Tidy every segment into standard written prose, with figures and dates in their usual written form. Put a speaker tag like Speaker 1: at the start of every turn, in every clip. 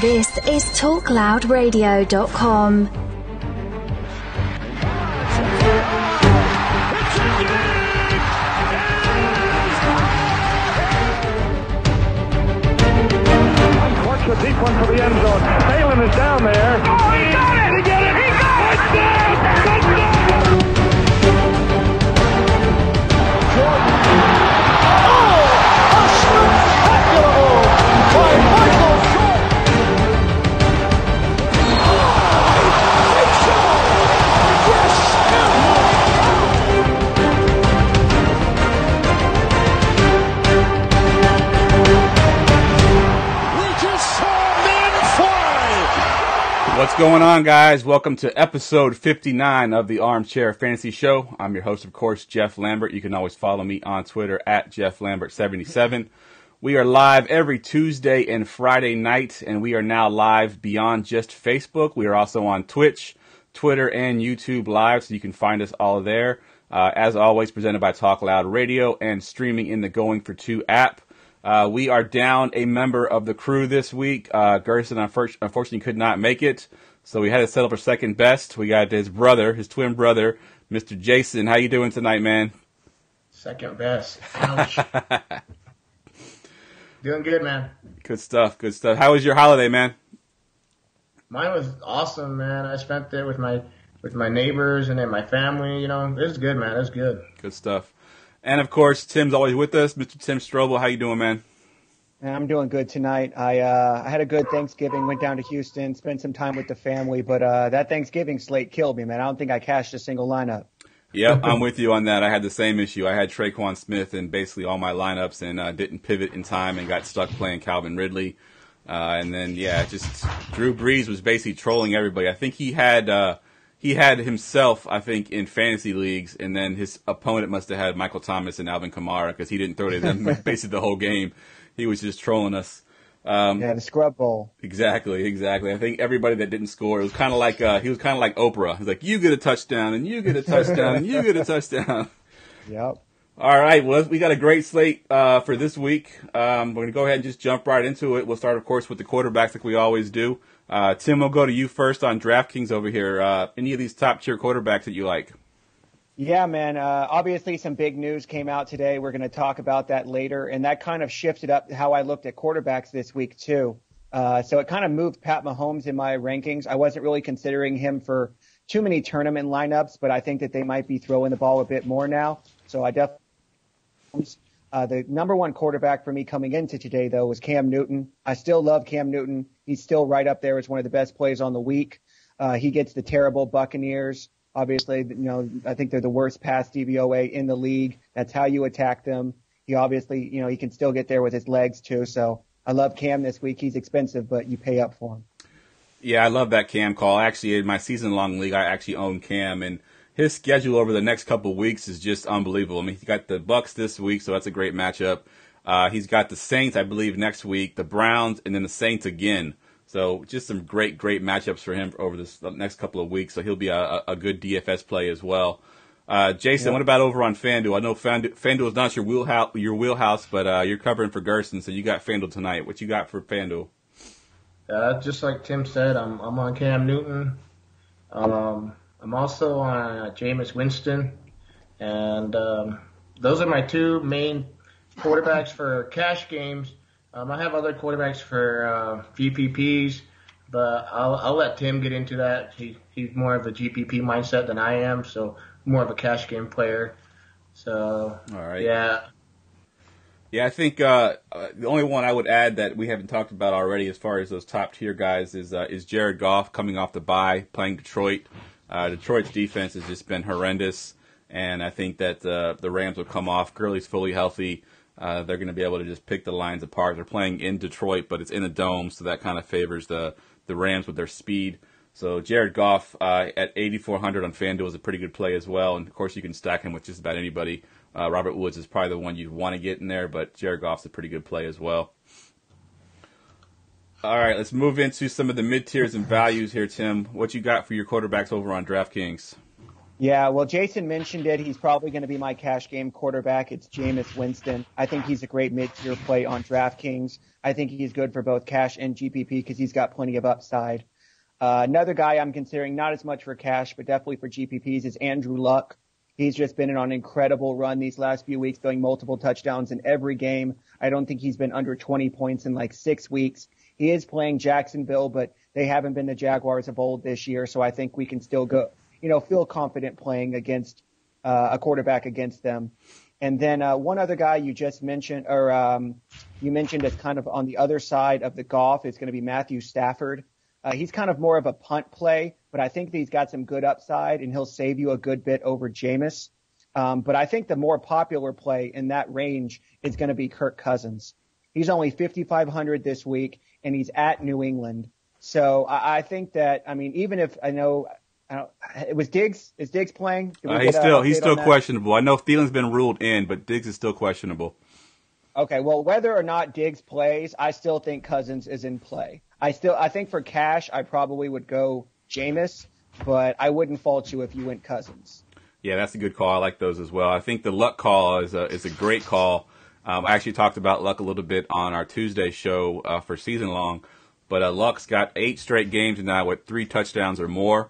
Speaker 1: This is TalkLoudRadio.com.
Speaker 2: A deep one for the end zone. Phelan is down there. Oh, he got it! He got it! He got it! Touchdown! Touchdown! Oh! A spectacular move by Michael Jordan!
Speaker 3: What's going on, guys? Welcome to episode 59 of the Armchair Fantasy Show. I'm your host, of course, Jeff Lambert. You can always follow me on Twitter at JeffLambert77. We are live every Tuesday and Friday night, and we are now live beyond just Facebook. We are also on Twitch, Twitter, and YouTube Live, so you can find us all there. As always, presented by Talk Loud Radio and streaming in the Going for Two app. We are down a member of the crew this week. Gerson unfortunately could not make it, so we had to settle for second best. We got his brother, his twin brother, Mr. Jason. How you doing tonight, man?
Speaker 4: Second best. Ouch. Doing good, man.
Speaker 3: Good stuff, good stuff. How was your holiday, man?
Speaker 4: Mine was awesome, man. I spent it with my neighbors and then my family. You know, it was good, man. It was good.
Speaker 3: Good stuff. And, of course, Tim's always with us. Mr. Tim Strobel, how you doing, man?
Speaker 5: I'm doing good tonight. I had a good Thanksgiving, went down to Houston, spent some time with the family, but that Thanksgiving slate killed me, man. I don't think I cashed a single lineup.
Speaker 3: Yep, I'm with you on that. I had the same issue. I had Traquan Smith in basically all my lineups and didn't pivot in time and got stuck playing Calvin Ridley. And then, yeah, just Drew Brees was basically trolling everybody. I think he had himself, I think, in fantasy leagues, and then his opponent must have had Michael Thomas and Alvin Kamara because he didn't throw to them basically the whole game. He was just trolling us.
Speaker 5: The scrub bowl.
Speaker 3: Exactly. I think everybody that didn't score, it was kind of like he was kind of like Oprah. He was like, you get a touchdown, and you get a touchdown, and you get a touchdown.
Speaker 5: Yep.
Speaker 3: All right, well, we got a great slate for this week. We're going to go ahead and just jump right into it. We'll start, of course, with the quarterbacks like we always do. Tim, we'll go to you first on DraftKings over here. Any of these top-tier quarterbacks that you like?
Speaker 5: Yeah, man. Obviously, some big news came out today. We're going to talk about that later, and that kind of shifted up how I looked at quarterbacks this week, too. So it kind of moved Pat Mahomes in my rankings. I wasn't really considering him for too many tournament lineups, but I think that they might be throwing the ball a bit more now. So I definitely the number one quarterback for me coming into today, though, was Cam Newton. I still love Cam Newton. He's still right up there as one of the best plays on the week. He gets the terrible Buccaneers. Obviously, you know, I think they're the worst pass DVOA in the league. That's how you attack them. He obviously, you know, he can still get there with his legs, too. So I love Cam this week. He's expensive, but you pay up for him.
Speaker 3: Yeah, I love that Cam call. Actually, in my season-long league, I actually own Cam, and his schedule over the next couple of weeks is just unbelievable. I mean, he's got the Bucs this week, so that's a great matchup. He's got the Saints, I believe, next week, the Browns, and then the Saints again. So just some great matchups for him over the next couple of weeks. So he'll be a good DFS play as well. Jason, What about over on FanDuel? I know FanDuel is not your wheelhouse, but you're covering for Gerson, so you got FanDuel tonight. What you got for FanDuel?
Speaker 4: Just like Tim said, I'm on Cam Newton. I'm also on Jameis Winston, and those are my two main quarterbacks for cash games. I have other quarterbacks for GPPs, but I'll let Tim get into that. He's more of a GPP mindset than I am, so more of a cash game player. So,
Speaker 3: all right.
Speaker 4: Yeah.
Speaker 3: Yeah, I think the only one I would add that we haven't talked about already as far as those top-tier guys is Jared Goff coming off the bye, playing Detroit. Detroit's defense has just been horrendous, and I think that the Rams will come off. Gurley's fully healthy. They're going to be able to just pick the lines apart. They're playing in Detroit, but it's in a dome, so that kind of favors the Rams with their speed. So Jared Goff at 8,400 on FanDuel is a pretty good play as well, and of course you can stack him with just about anybody. Robert Woods is probably the one you'd want to get in there, but Jared Goff's a pretty good play as well. All right, let's move into some of the mid-tiers and values here, Tim. What you got for your quarterbacks over on DraftKings?
Speaker 5: Yeah, well, Jason mentioned it. He's probably going to be my cash game quarterback. It's Jameis Winston. I think he's a great mid-tier play on DraftKings. I think he's good for both cash and GPP because he's got plenty of upside. Another guy I'm considering, not as much for cash, but definitely for GPPs, is Andrew Luck. He's just been on an incredible run these last few weeks, throwing multiple touchdowns in every game. I don't think he's been under 20 points in like 6 weeks. He is playing Jacksonville, but they haven't been the Jaguars of old this year, so I think we can still go, feel confident playing against a quarterback against them. And then one other guy you just mentioned, you mentioned as kind of on the other side of the golf, is going to be Matthew Stafford. He's kind of more of a punt play, but I think that he's got some good upside, and he'll save you a good bit over Jameis. But I think the more popular play in that range is going to be Kirk Cousins. He's only 5,500 this week, and he's at New England. So I think that, even if it was Diggs. Is Diggs playing?
Speaker 3: He's still questionable. I know Thielen's been ruled in, but Diggs is still questionable.
Speaker 5: Okay, well, whether or not Diggs plays, I still think Cousins is in play. I think for cash, I probably would go Jameis, but I wouldn't fault you if you went Cousins.
Speaker 3: Yeah, that's a good call. I like those as well. I think the Luck call is a great call. I actually talked about Luck a little bit on our Tuesday show for season long, but Luck's got 8 straight games now with 3 touchdowns or more,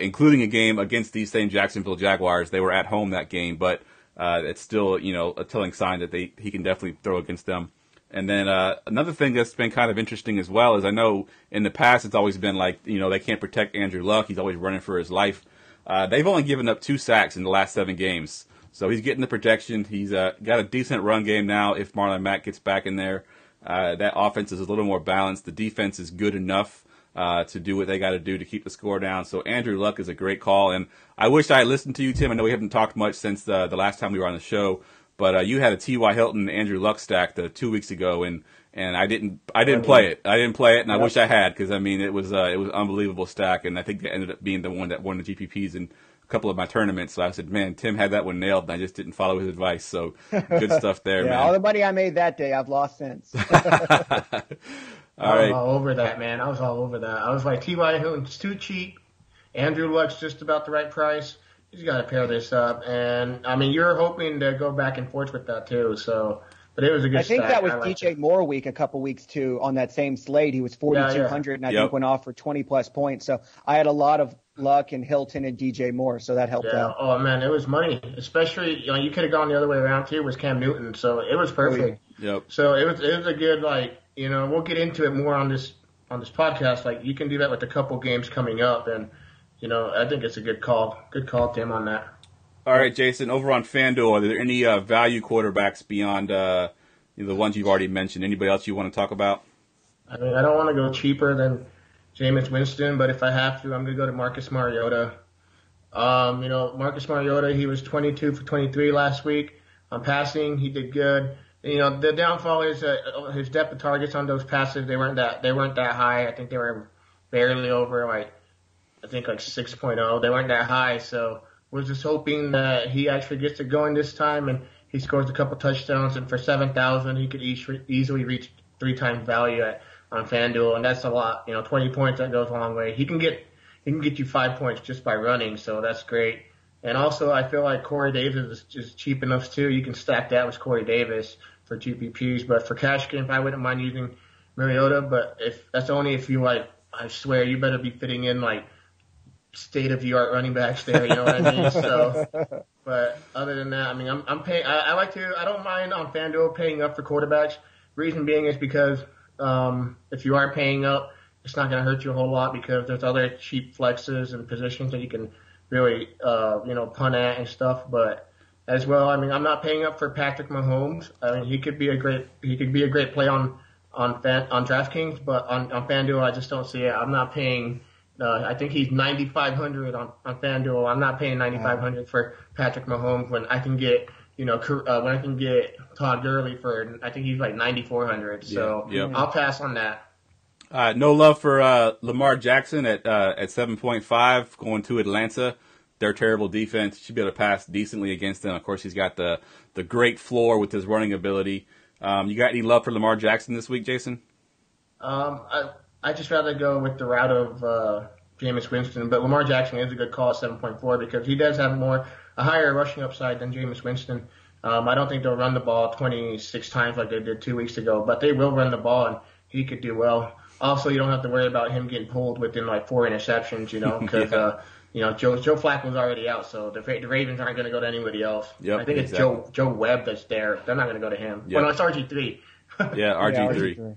Speaker 3: including a game against these same Jacksonville Jaguars. They were at home that game, but it's still a telling sign that he can definitely throw against them. And then another thing that's been kind of interesting as well is I know in the past it's always been like, they can't protect Andrew Luck. He's always running for his life. They've only given up 2 sacks in the last 7 games. So he's getting the protection. He's got a decent run game now if Marlon Mack gets back in there. That offense is a little more balanced. The defense is good enough to do what they got to do to keep the score down. So Andrew Luck is a great call. And I wish I had listened to you, Tim. I know we haven't talked much since the last time we were on the show. But you had a T.Y. Hilton Andrew Luck stack 2 weeks ago, and I didn't play it. I didn't play it, and I wish I had because it was an unbelievable stack, and I think it ended up being the one that won the GPPs in a couple of my tournaments. So I said, man, Tim had that one nailed, and I just didn't follow his advice. So good stuff there, man.
Speaker 5: All the money I made that day, I've lost since.
Speaker 4: All right. I was all over that, man. I was all over that. I was like, T.Y. Hilton's too cheap. Andrew Luck's just about the right price. He's got to pair this up, and you're hoping to go back and forth with that too. So, but it was a good.
Speaker 5: I think that was DJ Moore week a couple weeks too on that same slate. He was 4,200 and I think went off for 20 plus points. So I had a lot of luck in Hilton and DJ Moore, so that helped out.
Speaker 4: Oh man, it was money. Especially you could have gone the other way around too. Was Cam Newton, so it was perfect.
Speaker 3: Yep.
Speaker 4: So it was a good we'll get into it more on this podcast. Like you can do that with a couple games coming up and. I think it's a good call. Good call, Tim, on that.
Speaker 3: All right, Jason, over on FanDuel, are there any value quarterbacks beyond the ones you've already mentioned? Anybody else you want to talk about?
Speaker 4: I don't want to go cheaper than Jameis Winston, but if I have to, I'm going to go to Marcus Mariota. Marcus Mariota, he was 22 for 23 last week. On passing, he did good. The downfall is his depth of targets on those passes. They weren't that high. I think they were barely over 6.0. They weren't that high, so we're just hoping that he actually gets it going this time and he scores a couple touchdowns. And for 7,000, he could easily reach 3 times value on FanDuel, and that's a lot. 20 points, that goes a long way. He can get you 5 points just by running, so that's great. And also, I feel like Corey Davis is cheap enough too. You can stack that with Corey Davis for GPPs, but for cash game, I wouldn't mind using Mariota. But if you I swear you better be fitting in state-of-the-art running backs there, you know what I mean? So, but other than that, I'm paying. I don't mind on FanDuel paying up for quarterbacks. Reason being is because if you are paying up, it's not going to hurt you a whole lot because there's other cheap flexes and positions that you can really punt at and stuff. But as well, I'm not paying up for Patrick Mahomes. He could be a great play on DraftKings, but on FanDuel, I just don't see it. I'm not paying. I think he's 9,500 on FanDuel. I'm not paying 9,500 for Patrick Mahomes when I can get Todd Gurley for, I think he's 9,400. So I'll pass on that.
Speaker 3: No love for Lamar Jackson at 7.5 going to Atlanta. Their terrible defense. Should be able to pass decently against them. Of course, he's got the great floor with his running ability. You got any love for Lamar Jackson this week, Jason?
Speaker 4: I just rather go with the route of Jameis Winston, but Lamar Jackson is a good call at 7.4 because he does have a higher rushing upside than Jameis Winston. I don't think they'll run the ball 26 times like they did 2 weeks ago, but they will run the ball, and he could do well. Also, you don't have to worry about him getting pulled within like 4 interceptions, because Joe Flacco's already out, so the Ravens aren't going to go to anybody else.
Speaker 3: Yep,
Speaker 4: I think it's Joe Webb that's there. They're not going to go to him.
Speaker 3: Yep.
Speaker 4: Well, no, it's RG3.
Speaker 3: Yeah, RG3.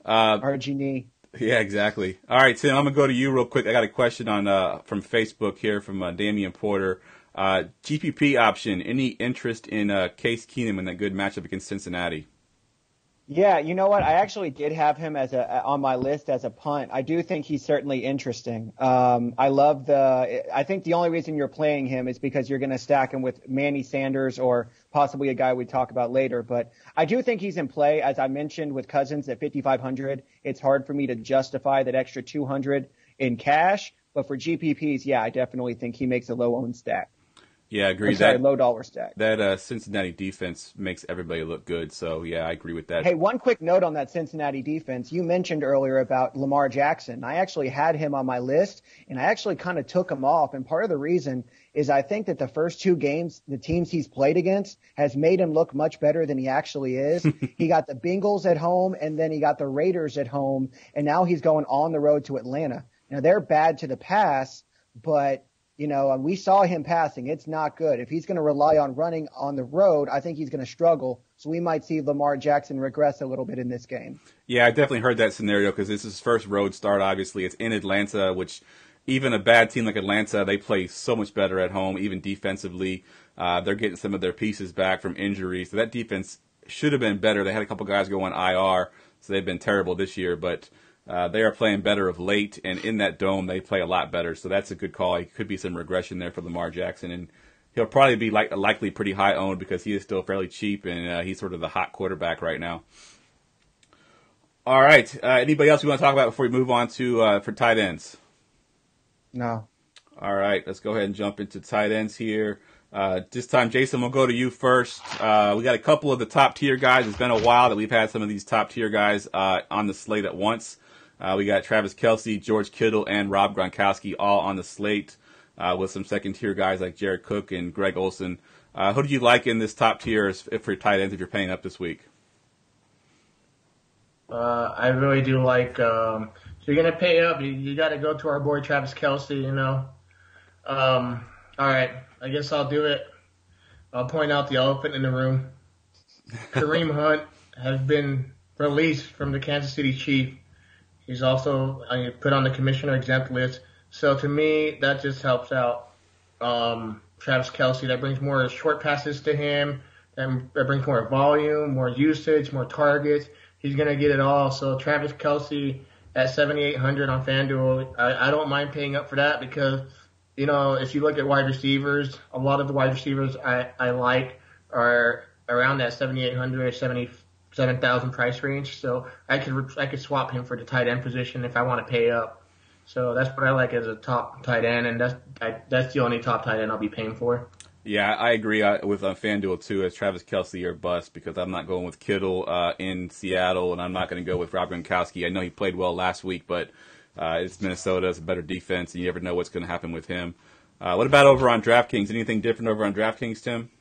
Speaker 5: RG3.
Speaker 3: Yeah, exactly. All right, Tim, I'm going to go to you real quick. I got a question from Facebook here from Damian Porter. GPP option, any interest in Case Keenum in that good matchup against Cincinnati?
Speaker 5: Yeah, you know what? I actually did have him on my list as a punt. I do think he's certainly interesting. I think the only reason you're playing him is because you're going to stack him with Manny Sanders or possibly a guy we talk about later. But I do think he's in play. As I mentioned with Cousins at 5,500, it's hard for me to justify that extra 200 in cash. But for GPPs, yeah, I definitely think he makes a low-owned stack.
Speaker 3: Yeah, I agree.
Speaker 5: Low dollar stack.
Speaker 3: That Cincinnati defense makes everybody look good. So, yeah, I agree with that.
Speaker 5: Hey, one quick note on that Cincinnati defense. You mentioned earlier about Lamar Jackson. I actually had him on my list, and I actually kind of took him off. And part of the reason is I think that the first 2 games, the teams he's played against, has made him look much better than he actually is. He got the Bengals at home, and then he got the Raiders at home, and now he's going on the road to Atlanta. Now, they're bad to the pass, but we saw him passing. It's not good. If he's going to rely on running on the road, I think he's going to struggle. So we might see Lamar Jackson regress a little bit in this game.
Speaker 3: Yeah, I definitely heard that scenario because this is his first road start, obviously. It's in Atlanta, which even a bad team like Atlanta, they play so much better at home, even defensively. They're getting some of their pieces back from injuries. So that defense should have been better. They had a couple guys go on IR, so they've been terrible this year. But they are playing better of late, and in that dome, they play a lot better. So that's a good call. It could be some regression there for Lamar Jackson, and he'll probably be likely pretty high owned because he is still fairly cheap, and he's sort of the hot quarterback right now. All right. Anybody else we want to talk about before we move on to for tight ends?
Speaker 5: No.
Speaker 3: All right. Let's go ahead and jump into tight ends here. This time, Jason, we'll go to you first. We got a couple of the top tier guys. It's been a while that we've had some of these top tier guys on the slate at once. We got Travis Kelce, George Kittle, and Rob Gronkowski all on the slate with some second-tier guys like Jared Cook and Greg Olsen. Who do you like in this top tier for tight ends if you're paying up this week?
Speaker 4: I really do like if you're going to pay up, you got to go to our boy Travis Kelce, All right, I guess I'll do it. I'll point out the elephant in the room. Kareem Hunt has been released from the Kansas City Chiefs. He's also put on the commissioner exempt list. So to me, that just helps out Travis Kelce. That brings more short passes to him. That brings more volume, more usage, more targets. He's going to get it all. So Travis Kelce at 7,800 on FanDuel, I don't mind paying up for that because, if you look at wide receivers, a lot of the wide receivers I like are around that 7,800 or 77,000 price range, so I could swap him for the tight end position if I want to pay up. So that's what I like as a top tight end, and that's the only top tight end I'll be paying for. Yeah,
Speaker 3: I agree with FanDuel too as Travis Kelce or bust because I'm not going with Kittle in Seattle, and I'm not going to go with Rob Gronkowski. I know he played well last week, but it's Minnesota. It's a better defense, and you never know what's going to happen with him. What about over on DraftKings? Anything different over on DraftKings, Tim?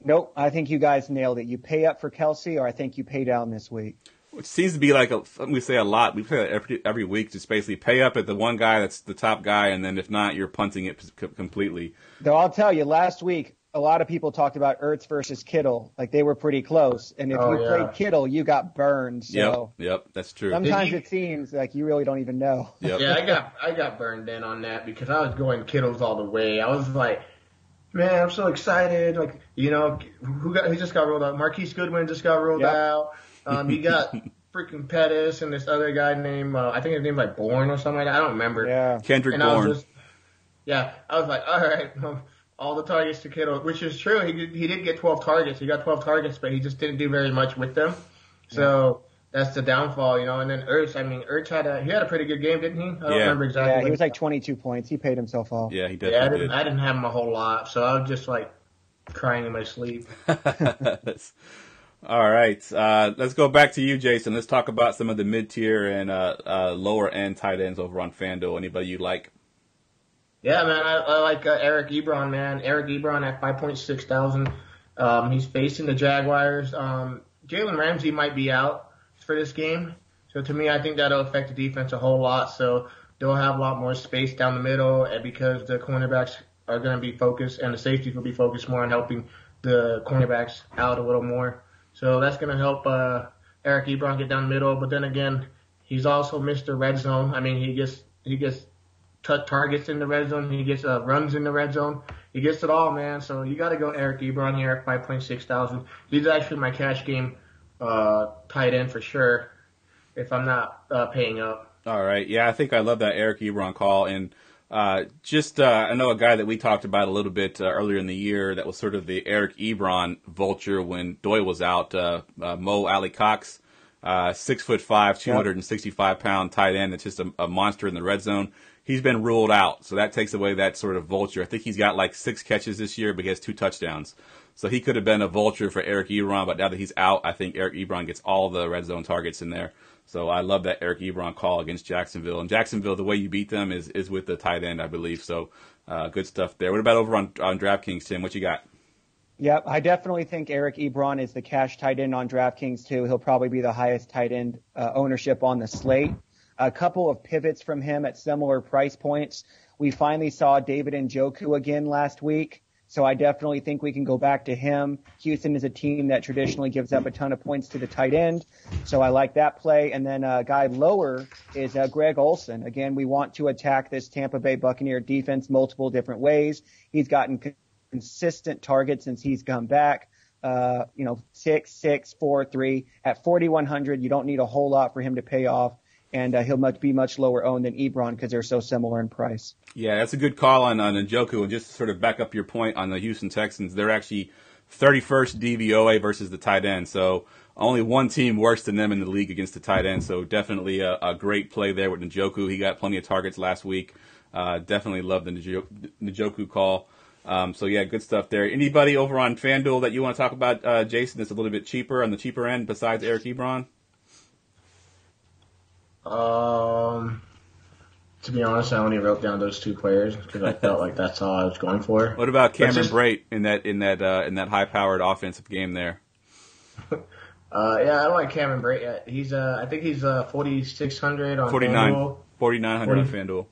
Speaker 5: Nope, I think you guys nailed it. You pay up for Kelce, or I think you pay down this week.
Speaker 3: Which seems to be like we say a lot. We say that every week, just basically pay up at the one guy that's the top guy, and then if not, you're punting it completely.
Speaker 5: Though I'll tell you, last week, a lot of people talked about Ertz versus Kittle. Like, they were pretty close. And if you played Kittle, you got burned. So
Speaker 3: Yep, that's true.
Speaker 5: Sometimes it seems like you really don't even know.
Speaker 3: Yep.
Speaker 4: Yeah, I got burned in on that because I was going Kittles all the way. I was like, man, I'm so excited. Like, who just got rolled out? Marquise Goodwin just got rolled out. You got freaking Pettis and this other guy named, I think his name's like Bourne or something like that. I don't remember.
Speaker 5: Yeah.
Speaker 3: Kendrick Bourne.
Speaker 4: I was like, all right, all the targets to Kittle, which is true. He did get 12 targets. He got 12 targets, but he just didn't do very much with them. So that's the downfall, And then Ertz had a pretty good game, didn't he? I don't remember exactly.
Speaker 5: Yeah, he was like 22 points. He paid himself off.
Speaker 3: Yeah, he definitely did.
Speaker 4: I didn't have him a whole lot, so I was just like crying in my sleep.
Speaker 3: All right. Let's go back to you, Jason. Let's talk about some of the mid-tier and lower end tight ends over on FanDuel. Anybody you like?
Speaker 4: Yeah, man, I like Eric Ebron, man. Eric Ebron at 5.6 thousand. He's facing the Jaguars. Jalen Ramsey might be out for this game. So to me, I think that'll affect the defense a whole lot. So they'll have a lot more space down the middle, and because the cornerbacks are going to be focused and the safeties will be focused more on helping the cornerbacks out a little more. So that's going to help Eric Ebron get down the middle. But then again, he's also Mr. Red Zone. I mean, he gets targets in the red zone. He gets runs in the red zone. He gets it all, man. So you got to go Eric Ebron here at 5.6 thousand. He's actually my cash game tight end for sure if I'm not paying up.
Speaker 3: All right. Yeah, I think I love that Eric Ebron call. And I know a guy that we talked about a little bit earlier in the year that was sort of the Eric Ebron vulture when Doyle was out, Mo Ali Cox, 6'5", 265 pound tight end. That's just a monster in the red zone. He's been ruled out, so that takes away that sort of vulture. I think he's got like 6 catches this year, but he has 2 touchdowns. So he could have been a vulture for Eric Ebron, but now that he's out, I think Eric Ebron gets all the red zone targets in there. So I love that Eric Ebron call against Jacksonville. And Jacksonville, the way you beat them is with the tight end, I believe. So good stuff there. What about over on DraftKings, Tim? What you got?
Speaker 5: Yep, I definitely think Eric Ebron is the cash tight end on DraftKings too. He'll probably be the highest tight end ownership on the slate. A couple of pivots from him at similar price points. We finally saw David Njoku again last week, so I definitely think we can go back to him. Houston is a team that traditionally gives up a ton of points to the tight end, so I like that play. And then a guy lower is Greg Olsen. Again, we want to attack this Tampa Bay Buccaneer defense multiple different ways. He's gotten consistent targets since he's come back. 6, 6, 4, 3. At 4,100, you don't need a whole lot for him to pay off. And he'll be much lower owned than Ebron because they're so similar in price.
Speaker 3: Yeah, that's a good call on Njoku. And just to sort of back up your point on the Houston Texans, they're actually 31st DVOA versus the tight end. So only one team worse than them in the league against the tight end. So definitely a great play there with Njoku. He got plenty of targets last week. Definitely love the Njoku call. So yeah, good stuff there. Anybody over on FanDuel that you want to talk about, Jason, that's a little bit cheaper on the cheaper end besides Eric Ebron?
Speaker 4: To be honest, I only wrote down those 2 players because I felt like that's all I was going for.
Speaker 3: What about Cameron Brate in that high-powered offensive game there?
Speaker 4: Yeah, I like Cameron Brate. He's I think he's 4,600 on
Speaker 3: 4,900 on FanDuel.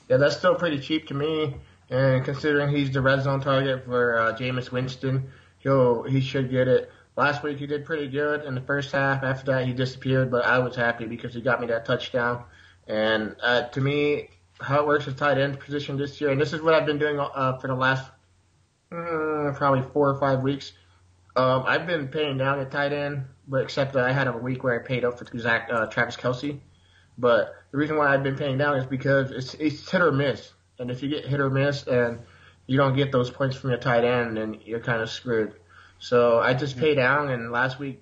Speaker 4: Yeah, that's still pretty cheap to me. And considering he's the red zone target for Jameis Winston, he should get it. Last week he did pretty good in the first half. After that he disappeared, but I was happy because he got me that touchdown. And to me, how it works at tight end position this year, and this is what I've been doing for the last probably 4 or 5 weeks. I've been paying down at tight end, but except that I had a week where I paid up for Travis Kelce. But the reason why I've been paying down is because it's hit or miss. And if you get hit or miss and you don't get those points from your tight end, then you're kind of screwed. So I just paid down, and last week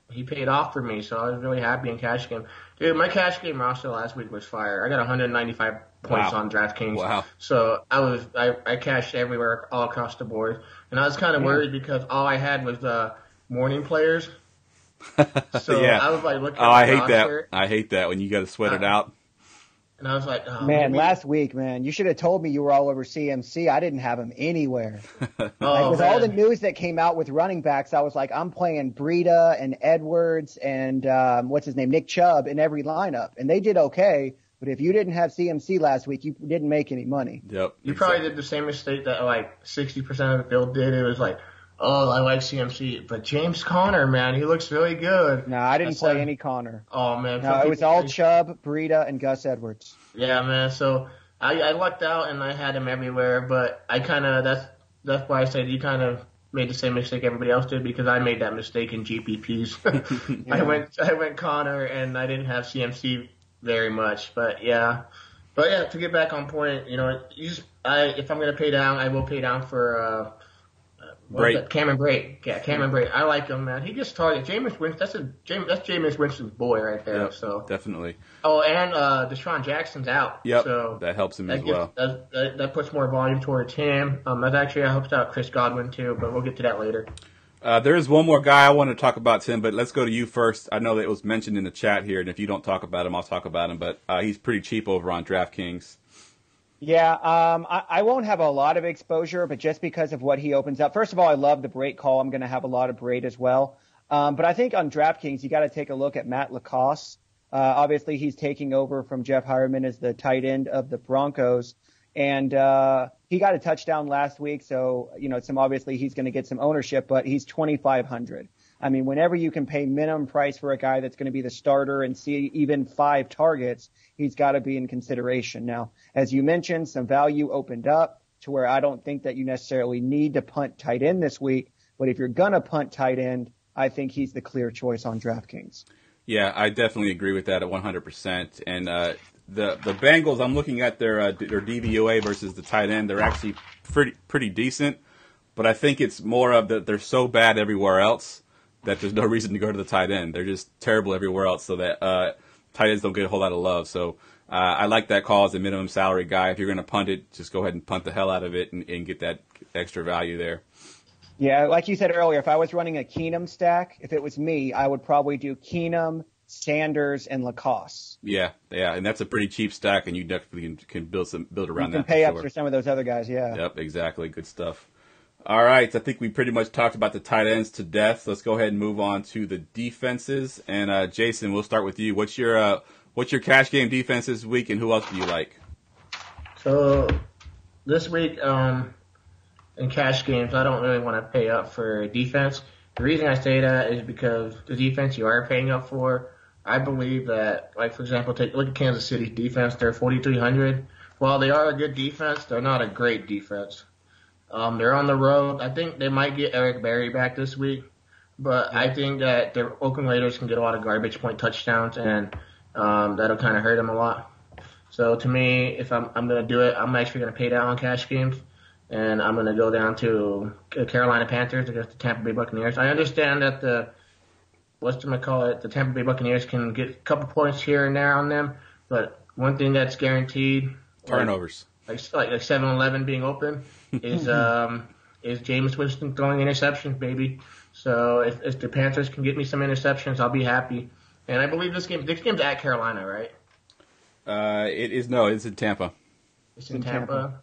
Speaker 4: he paid off for me, so I was really happy in cash game. Dude, my cash game roster last week was fire. I got 195 points on DraftKings. Wow. So I cashed everywhere, all across the board. And I was kind of worried because all I had was morning players. So
Speaker 3: yeah.
Speaker 4: I was like looking at
Speaker 3: the
Speaker 4: roster.
Speaker 3: I hate that when you got to sweat it out.
Speaker 4: And I was like,
Speaker 5: man, last week, man, you should have told me you were all over CMC. I didn't have him anywhere. All the news that came out with running backs, I was like, I'm playing Breida and Edwards and Nick Chubb in every lineup. And they did okay. But if you didn't have CMC last week, you didn't make any money.
Speaker 3: Yep.
Speaker 4: You probably did the same mistake that like 60% of the field did. It was like, oh, I like CMC. But James Conner, man, he looks really good.
Speaker 5: No, I didn't play any Conner.
Speaker 4: Oh, man.
Speaker 5: No, it was all Chubb, Breida, and Gus Edwards.
Speaker 4: Yeah, man. So I lucked out and I had him everywhere. But I kind of, that's why I said you kind of made the same mistake everybody else did because I made that mistake in GPPs. Yeah. I went Conner and I didn't have CMC very much. But yeah, to get back on point, if I'm going to pay down, I will pay down for, Cameron Brate. Yeah, Cameron Brate. I like him, man. He gets targeted. Jameis Winston. That's Jameis Winston's boy right there.
Speaker 3: Yep,
Speaker 4: so
Speaker 3: definitely.
Speaker 4: Oh, and Deshaun Jackson's out.
Speaker 3: Yep.
Speaker 4: So
Speaker 3: that helps him as well.
Speaker 4: That puts more volume towards him. That actually helps out Chris Godwin too, but we'll get to that later.
Speaker 3: There is one more guy I want to talk about, Tim, but let's go to you first. I know that it was mentioned in the chat here, and if you don't talk about him, I'll talk about him. But he's pretty cheap over on DraftKings.
Speaker 5: Yeah, I won't have a lot of exposure, but just because of what he opens up. First of all, I love the Brate call. I'm going to have a lot of Brate as well. But I think on DraftKings, you got to take a look at Matt Lacoste. Obviously, he's taking over from Jeff Hireman as the tight end of the Broncos. And he got a touchdown last week, so obviously he's going to get some ownership, but he's 2,500. I mean, whenever you can pay minimum price for a guy that's going to be the starter and see even 5 targets, he's got to be in consideration. Now, as you mentioned, some value opened up to where I don't think that you necessarily need to punt tight end this week, but if you're going to punt tight end, I think he's the clear choice on DraftKings.
Speaker 3: Yeah, I definitely agree with that at 100%. And the Bengals, I'm looking at their DVOA versus the tight end. They're actually pretty decent, but I think it's more of that they're so bad everywhere else that there's no reason to go to the tight end. They're just terrible everywhere else, so that tight ends don't get a whole lot of love. So I like that call as a minimum salary guy. If you're going to punt it, just go ahead and punt the hell out of it and get that extra value there.
Speaker 5: Yeah, like you said earlier, if I was running a Keenum stack, if it was me, I would probably do Keenum, Sanders, and Lacoste.
Speaker 3: Yeah, and that's a pretty cheap stack, and you definitely can build around that.
Speaker 5: You can pay up for some of those other guys, yeah.
Speaker 3: Yep, exactly. Good stuff. All right, I think we pretty much talked about the tight ends to death. Let's go ahead and move on to the defenses. And Jason, we'll start with you. What's your cash game defense this week, and who else do you like?
Speaker 4: So this week in cash games, I don't really want to pay up for defense. The reason I say that is because the defense you are paying up for, I believe that, like, for example, look at Kansas City's defense. They're 4,300. While they are a good defense, they're not a great defense. They're on the road. I think they might get Eric Berry back this week, but I think that the Oakland Raiders can get a lot of garbage point touchdowns, and that'll kind of hurt them a lot. So to me, if I'm going to do it, I'm actually going to pay down on cash games, and I'm going to go down to Carolina Panthers against the Tampa Bay Buccaneers. I understand that the Tampa Bay Buccaneers can get a couple points here and there on them, but one thing that's guaranteed,
Speaker 3: turnovers.
Speaker 4: Like 7-Eleven being open is Jameis Winston throwing interceptions, baby. So if the Panthers can get me some interceptions, I'll be happy. And I believe this game's at Carolina, right?
Speaker 3: It's in Tampa.
Speaker 4: It's in Tampa.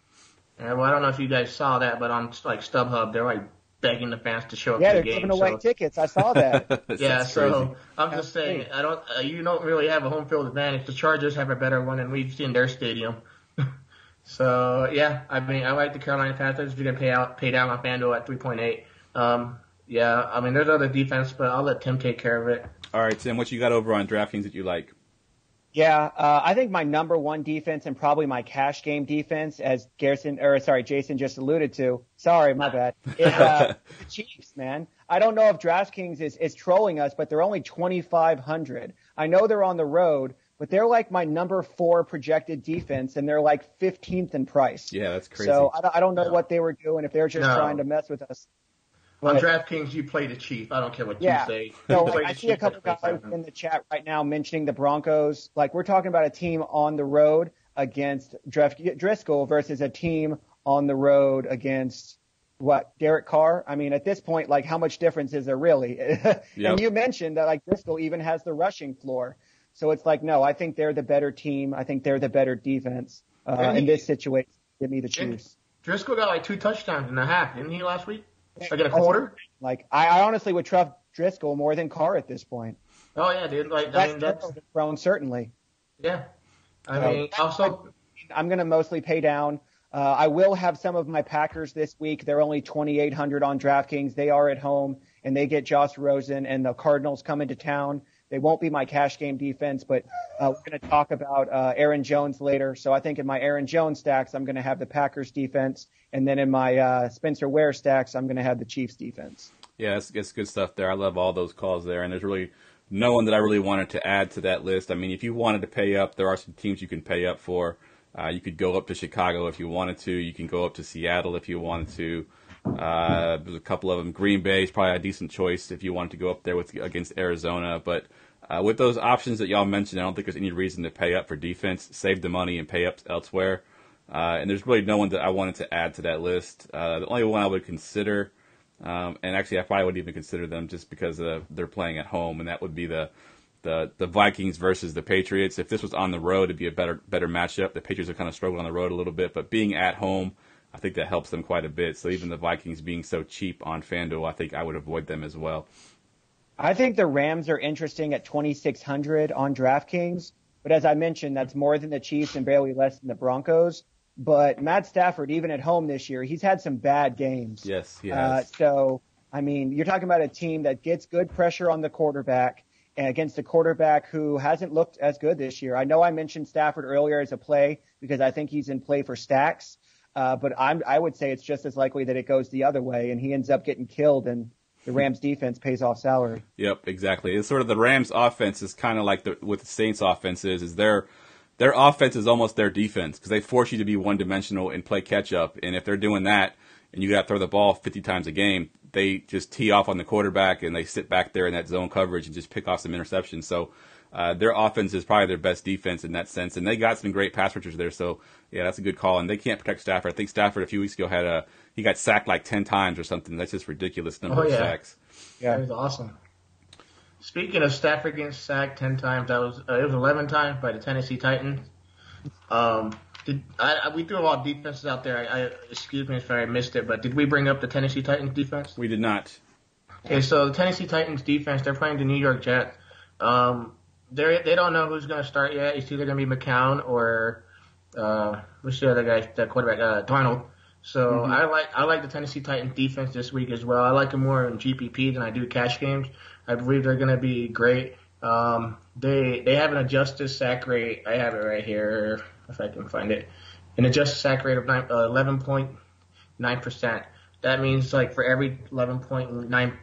Speaker 4: Well, I don't know if you guys saw that, but on like StubHub, they're like begging the fans to show up to the game.
Speaker 5: Yeah, they're giving away tickets. I saw that.
Speaker 4: Yeah, so I'm just saying, you don't really have a home field advantage. The Chargers have a better one, and we've seen their stadium. So yeah, I mean, I like the Carolina Panthers. If you're gonna pay down on FanDuel at 3.8. Yeah, I mean, there's other defense, but I'll let Tim take care of it.
Speaker 3: All right, Tim, what you got over on DraftKings that you like?
Speaker 5: Yeah, I think my number one defense and probably my cash game defense, as Jason just alluded to. Sorry, my bad. Is the Chiefs, man. I don't know if DraftKings is trolling us, but they're only 2,500. I know they're on the road, but they're like my number 4 projected defense, and they're like 15th in price.
Speaker 3: Yeah, that's crazy.
Speaker 5: So I don't know what they were doing, if they're just trying to mess with us.
Speaker 4: On DraftKings, you play the Chief. I don't care what you say.
Speaker 5: So I see a couple guys in the chat right now mentioning the Broncos. Like, we're talking about a team on the road against Driscoll versus a team on the road against Derek Carr. I mean, at this point, like, how much difference is there really? And you mentioned that, like, Driscoll even has the rushing floor. So it's like, no, I think they're the better team. I think they're the better defense in this situation. Give me the Chiefs.
Speaker 4: Driscoll got like 2 touchdowns and a half, didn't he, last week? Like in a quarter?
Speaker 5: Like, I honestly would trust Driscoll more than Carr at this point.
Speaker 4: Oh, yeah, dude. Like,
Speaker 5: that's thrown, certainly.
Speaker 4: Yeah. I mean, also,
Speaker 5: I'm going to mostly pay down. I will have some of my Packers this week. They're only 2,800 on DraftKings. They are at home, and they get Josh Rosen, and the Cardinals come into town. They won't be my cash game defense, but we're going to talk about Aaron Jones later. So I think in my Aaron Jones stacks, I'm going to have the Packers defense. And then in my Spencer Ware stacks, I'm going to have the Chiefs defense.
Speaker 3: Yeah, it's good stuff there. I love all those calls there. And there's really no one that I really wanted to add to that list. I mean, if you wanted to pay up, there are some teams you can pay up for. You could go up to Chicago if you wanted to. You can go up to Seattle if you wanted to. There's a couple of them. Green Bay is probably a decent choice if you wanted to go up there against Arizona. But with those options that y'all mentioned, I don't think there's any reason to pay up for defense. Save the money and pay up elsewhere. And there's really no one that I wanted to add to that list. The only one I would consider And actually, I probably wouldn't even consider them just because they're playing at home, and that would be the Vikings versus the Patriots. If this was on the road, it'd be a better matchup. The Patriots are kind of struggling on the road a little bit, but being at home, I think that helps them quite a bit. So even the Vikings being so cheap on FanDuel, I think I would avoid them as well.
Speaker 5: I think the Rams are interesting at 2,600 on DraftKings, but as I mentioned, that's more than the Chiefs and barely less than the Broncos. But Matt Stafford, even at home this year, he's had some bad games.
Speaker 3: Yes, he has.
Speaker 5: So, I mean, you're talking about a team that gets good pressure on the quarterback and against a quarterback who hasn't looked as good this year. I know I mentioned Stafford earlier as a play because I think he's in play for stacks. But I would say it's just as likely that it goes the other way and he ends up getting killed and the Rams defense pays off salary.
Speaker 3: Yep, exactly. It's sort of the Rams offense is kind of like what the Saints offense is their offense is almost their defense because they force you to be one-dimensional and play catch-up. And if they're doing that and you got to throw the ball 50 times a game, they just tee off on the quarterback and they sit back there in that zone coverage and just pick off some interceptions. So their offense is probably their best defense in that sense. And they got some great pass rushers there. So, yeah, that's a good call. And they can't protect Stafford. I think Stafford a few weeks ago he got sacked like 10 times or something. That's just ridiculous number of sacks.
Speaker 4: Yeah, it was awesome. Speaking of Stafford getting sacked 10 times, it was 11 times by the Tennessee Titans. We threw a lot of defenses out there. Excuse me if I missed it, but did we bring up the Tennessee Titans defense?
Speaker 3: We did not.
Speaker 4: Okay, so the Tennessee Titans defense, they're playing the New York Jets. They don't know who's going to start yet. It's either going to be McCown or what's the other guy, the quarterback, Darnold. So I like the Tennessee Titans defense this week as well. I like them more in GPP than I do cash games. I believe they're going to be great. They have an adjusted sack rate. I have it right here if I can find it. An adjusted sack rate of 11.9%. That means like for every 11.9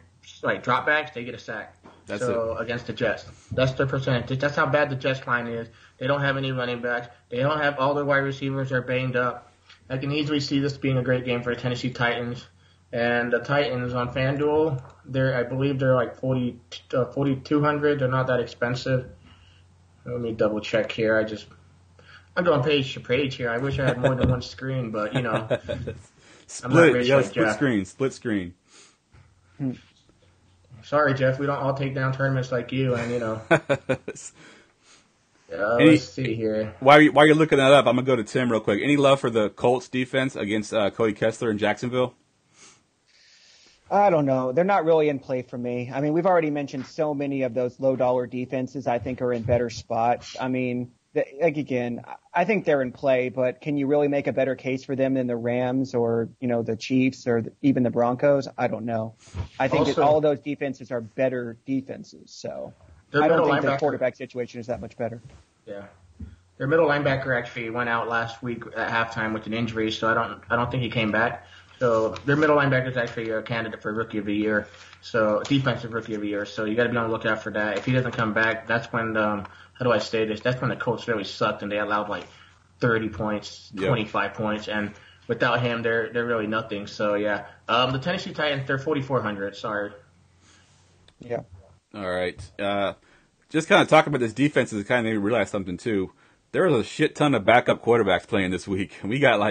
Speaker 4: dropbacks, they get a sack. Against the Jets. That's their percentage. That's how bad the Jets line is. They don't have any running backs. They don't have all their wide receivers are banged up. I can easily see this being a great game for the Tennessee Titans. And the Titans on FanDuel, I believe they're like 4,200. They're not that expensive. Let me double check here. I'm going page to page here. I wish I had more than one screen, but I'm not rich like Jeff.
Speaker 3: Split screen.
Speaker 4: Sorry, Jeff. We don't all take down tournaments like you, and let's see here.
Speaker 3: While you're looking that up, I'm gonna go to Tim real quick. Any love for the Colts defense against Cody Kessler in Jacksonville?
Speaker 5: I don't know. They're not really in play for me. I mean, we've already mentioned so many of those low-dollar defenses I think are in better spots. I mean, I think they're in play, but can you really make a better case for them than the Rams or, the Chiefs or even the Broncos? I don't know. I think that all of those defenses are better defenses, so I don't think their quarterback situation is that much better.
Speaker 4: Yeah. Their middle linebacker actually went out last week at halftime with an injury, so I don't think he came back. So their middle linebacker is actually a candidate for Rookie of the Year, so defensive Rookie of the Year. So you got to be on the lookout for that. If he doesn't come back, that's when how do I say this? That's when the Colts really sucked and they allowed like 30 points, 25 points, and without him, they're really nothing. So yeah, the Tennessee Titans, they're 4,400. Sorry.
Speaker 5: Yeah.
Speaker 3: All right. Just kind of talking about this defense is kind of made me realize something too. There was a shit ton of backup quarterbacks playing this week. We got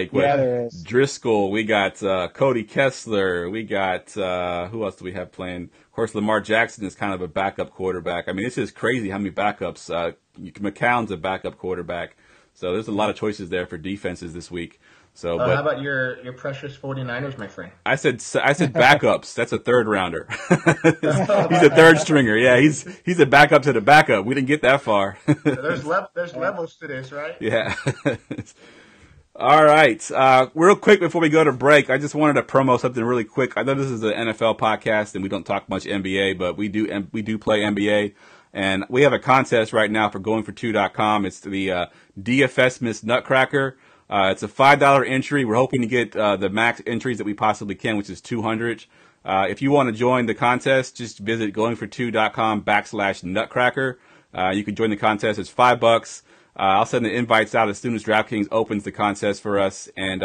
Speaker 3: Driscoll. We got Cody Kessler. We got who else do we have playing? Of course, Lamar Jackson is kind of a backup quarterback. I mean, it's just crazy how many backups. McCown's a backup quarterback. So there's a lot of choices there for defenses this week. So,
Speaker 4: how about your precious 49ers, my friend?
Speaker 3: I said backups. That's a third rounder. He's a third stringer. Yeah, he's a backup to the backup. We didn't get that far.
Speaker 4: There's levels to this, right?
Speaker 3: Yeah. All right. Real quick before we go to break, I just wanted to promo something really quick. I know this is an NFL podcast and we don't talk much NBA, but we do play NBA. And we have a contest right now for goingfor2.com. It's the DFS Miss Nutcracker. It's a $5 entry. We're hoping to get the max entries that we possibly can, which is 200. If you want to join the contest, just visit goingfor2.com/nutcracker. You can join the contest. It's $5. I'll send the invites out as soon as DraftKings opens the contest for us. And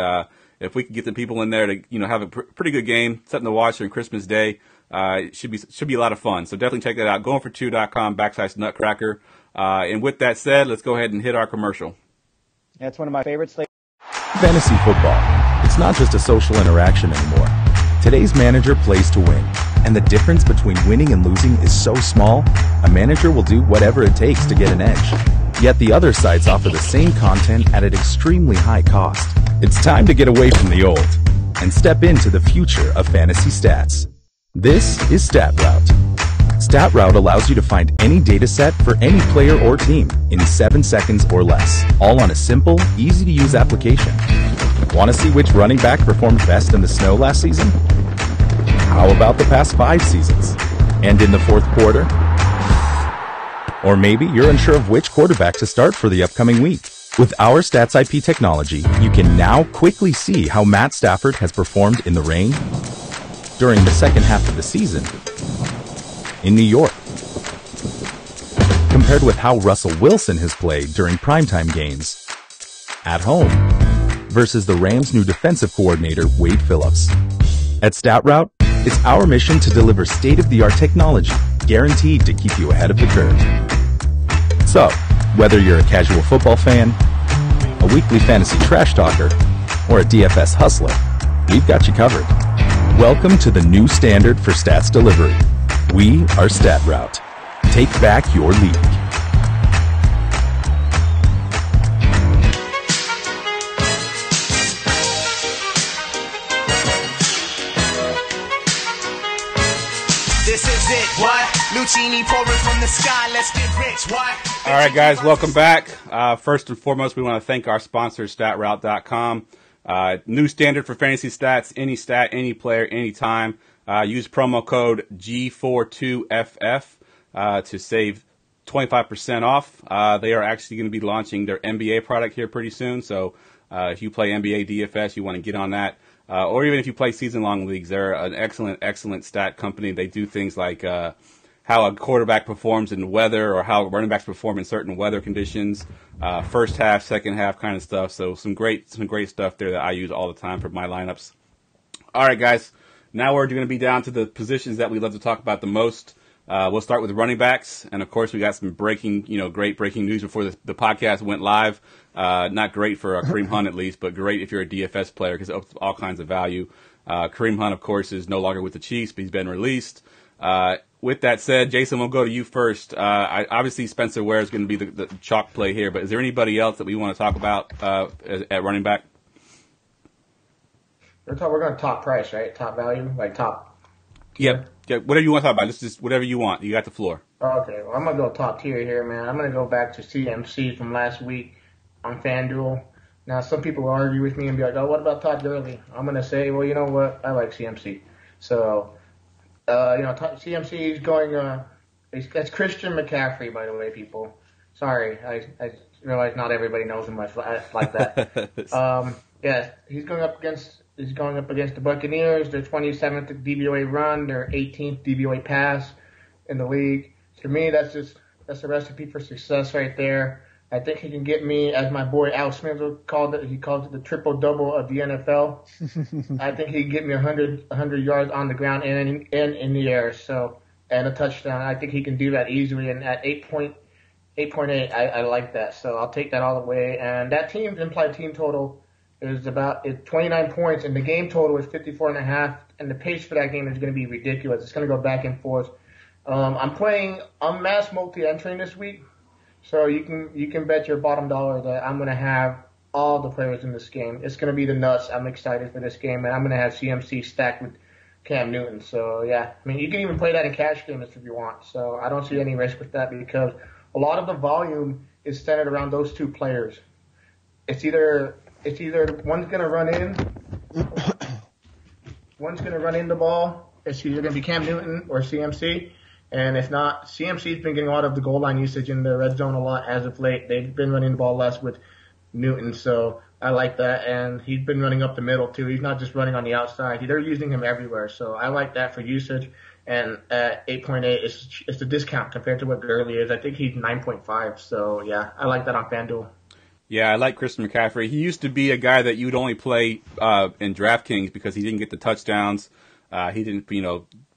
Speaker 3: if we can get the people in there to have a pretty good game, something to watch on Christmas Day, it should be a lot of fun. So definitely check that out. Goingfor2.com/nutcracker. And with that said, let's go ahead and hit our commercial.
Speaker 5: That's one of my favorites.
Speaker 1: Fantasy football. It's not just a social interaction anymore. Today's manager plays to win, and the difference between winning and losing is so small, a manager will do whatever it takes to get an edge. Yet the other sites offer the same content at an extremely high cost. It's time to get away from the old and step into the future of fantasy stats. This is StatRoute. StatRoute allows you to find any data set for any player or team in 7 seconds or less, all on a simple, easy-to-use application. Want to see which running back performed best in the snow last season? How about the past 5 seasons? And in the fourth quarter? Or maybe you're unsure of which quarterback to start for the upcoming week. With our Stats IP technology, you can now quickly see how Matt Stafford has performed in the rain, during the second half of the season, in New York, compared with how Russell Wilson has played during primetime games, at home, versus the Rams' new defensive coordinator, Wade Phillips. At StatRoute, it's our mission to deliver state-of-the-art technology guaranteed to keep you ahead of the curve. So, whether you're a casual football fan, a weekly fantasy trash talker, or a DFS hustler, we've got you covered. Welcome to the new standard for stats delivery. We are StatRoute. Take back your league.
Speaker 6: This is it, what? Lucini pouring from the sky, let's get rich, what?
Speaker 3: All right, guys, welcome back. First and foremost, we want to thank our sponsor, StatRoute.com. New standard for fantasy stats, any stat, any player, anytime. Use promo code G42FF to save 25% off. They are actually going to be launching their NBA product here pretty soon. So if you play NBA DFS, you want to get on that. Or even if you play season-long leagues, they're an excellent stat company. They do things like how a quarterback performs in weather or how running backs perform in certain weather conditions, first half, second half kind of stuff. So some great stuff there that I use all the time for my lineups. All right, guys. Now we're going to be down to the positions that we love to talk about the most. We'll start with running backs. And, of course, we got some great breaking news before the podcast went live. Not great for Kareem Hunt, at least, but great if you're a DFS player because it opens all kinds of value. Kareem Hunt, of course, is no longer with the Chiefs, but he's been released. With that said, Jason, we'll go to you first. Obviously, Spencer Ware is going to be the chalk play here, but is there anybody else that we want to talk about at running back?
Speaker 4: We're going to top price, right? Top value, like top.
Speaker 3: Yep. Yeah, whatever you want to talk about. Just whatever you want. You got the floor.
Speaker 4: Okay, well, I'm going to go top tier here, man. I'm going to go back to CMC from last week on FanDuel. Now, some people will argue with me and be like, oh, what about Todd Gurley? I'm going to say, well, you know what? I like CMC. So, CMC is going, that's Christian McCaffrey, by the way, people. Sorry, I realize not everybody knows him like that. Yeah, he's going up against the Buccaneers. Their 27th DVOA run, their 18th DVOA pass in the league. To me, that's a recipe for success right there. I think he can get me, as my boy Al Smith called it. He calls it the triple double of the NFL. I think he can get me 100 yards on the ground and in the air. So, and a touchdown. I think he can do that easily. And at 8.8, I like that. So I'll take that all the way. And that team's implied team total is about 29 points, and the game total is 54.5, and the pace for that game is going to be ridiculous. It's going to go back and forth. I'm mass multi-entering this week, so you can bet your bottom dollar that I'm going to have all the players in this game. It's going to be the nuts. I'm excited for this game, and I'm going to have CMC stacked with Cam Newton. So, yeah, I mean, you can even play that in cash games if you want. So I don't see any risk with that because a lot of the volume is centered around those two players. It's either one's going to run in, the ball. It's either going to be Cam Newton or CMC. And if not, CMC's been getting a lot of the goal line usage in the red zone a lot as of late. They've been running the ball less with Newton, so I like that. And he's been running up the middle, too. He's not just running on the outside. They're using him everywhere, so I like that for usage. And at 8.8, it's a discount compared to what Gurley is. I think he's 9.5, so, yeah, I like that on FanDuel.
Speaker 3: Yeah, I like Christian McCaffrey. He used to be a guy that you'd only play in DraftKings because he didn't get the touchdowns. He didn't,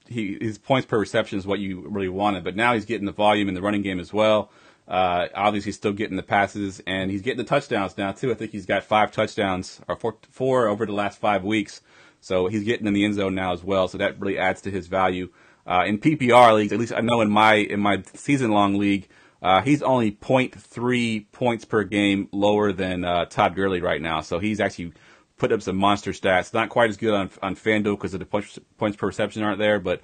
Speaker 3: his points per reception is what you really wanted. But now he's getting the volume in the running game as well. Obviously, he's still getting the passes, and he's getting the touchdowns now, too. I think he's got 5 touchdowns, or four over the last 5 weeks. So he's getting in the end zone now as well. So that really adds to his value. In PPR leagues, at least I know in my season-long league, he's only 0.3 points per game lower than Todd Gurley right now. So he's actually put up some monster stats. Not quite as good on FanDuel because of the points per reception aren't there, but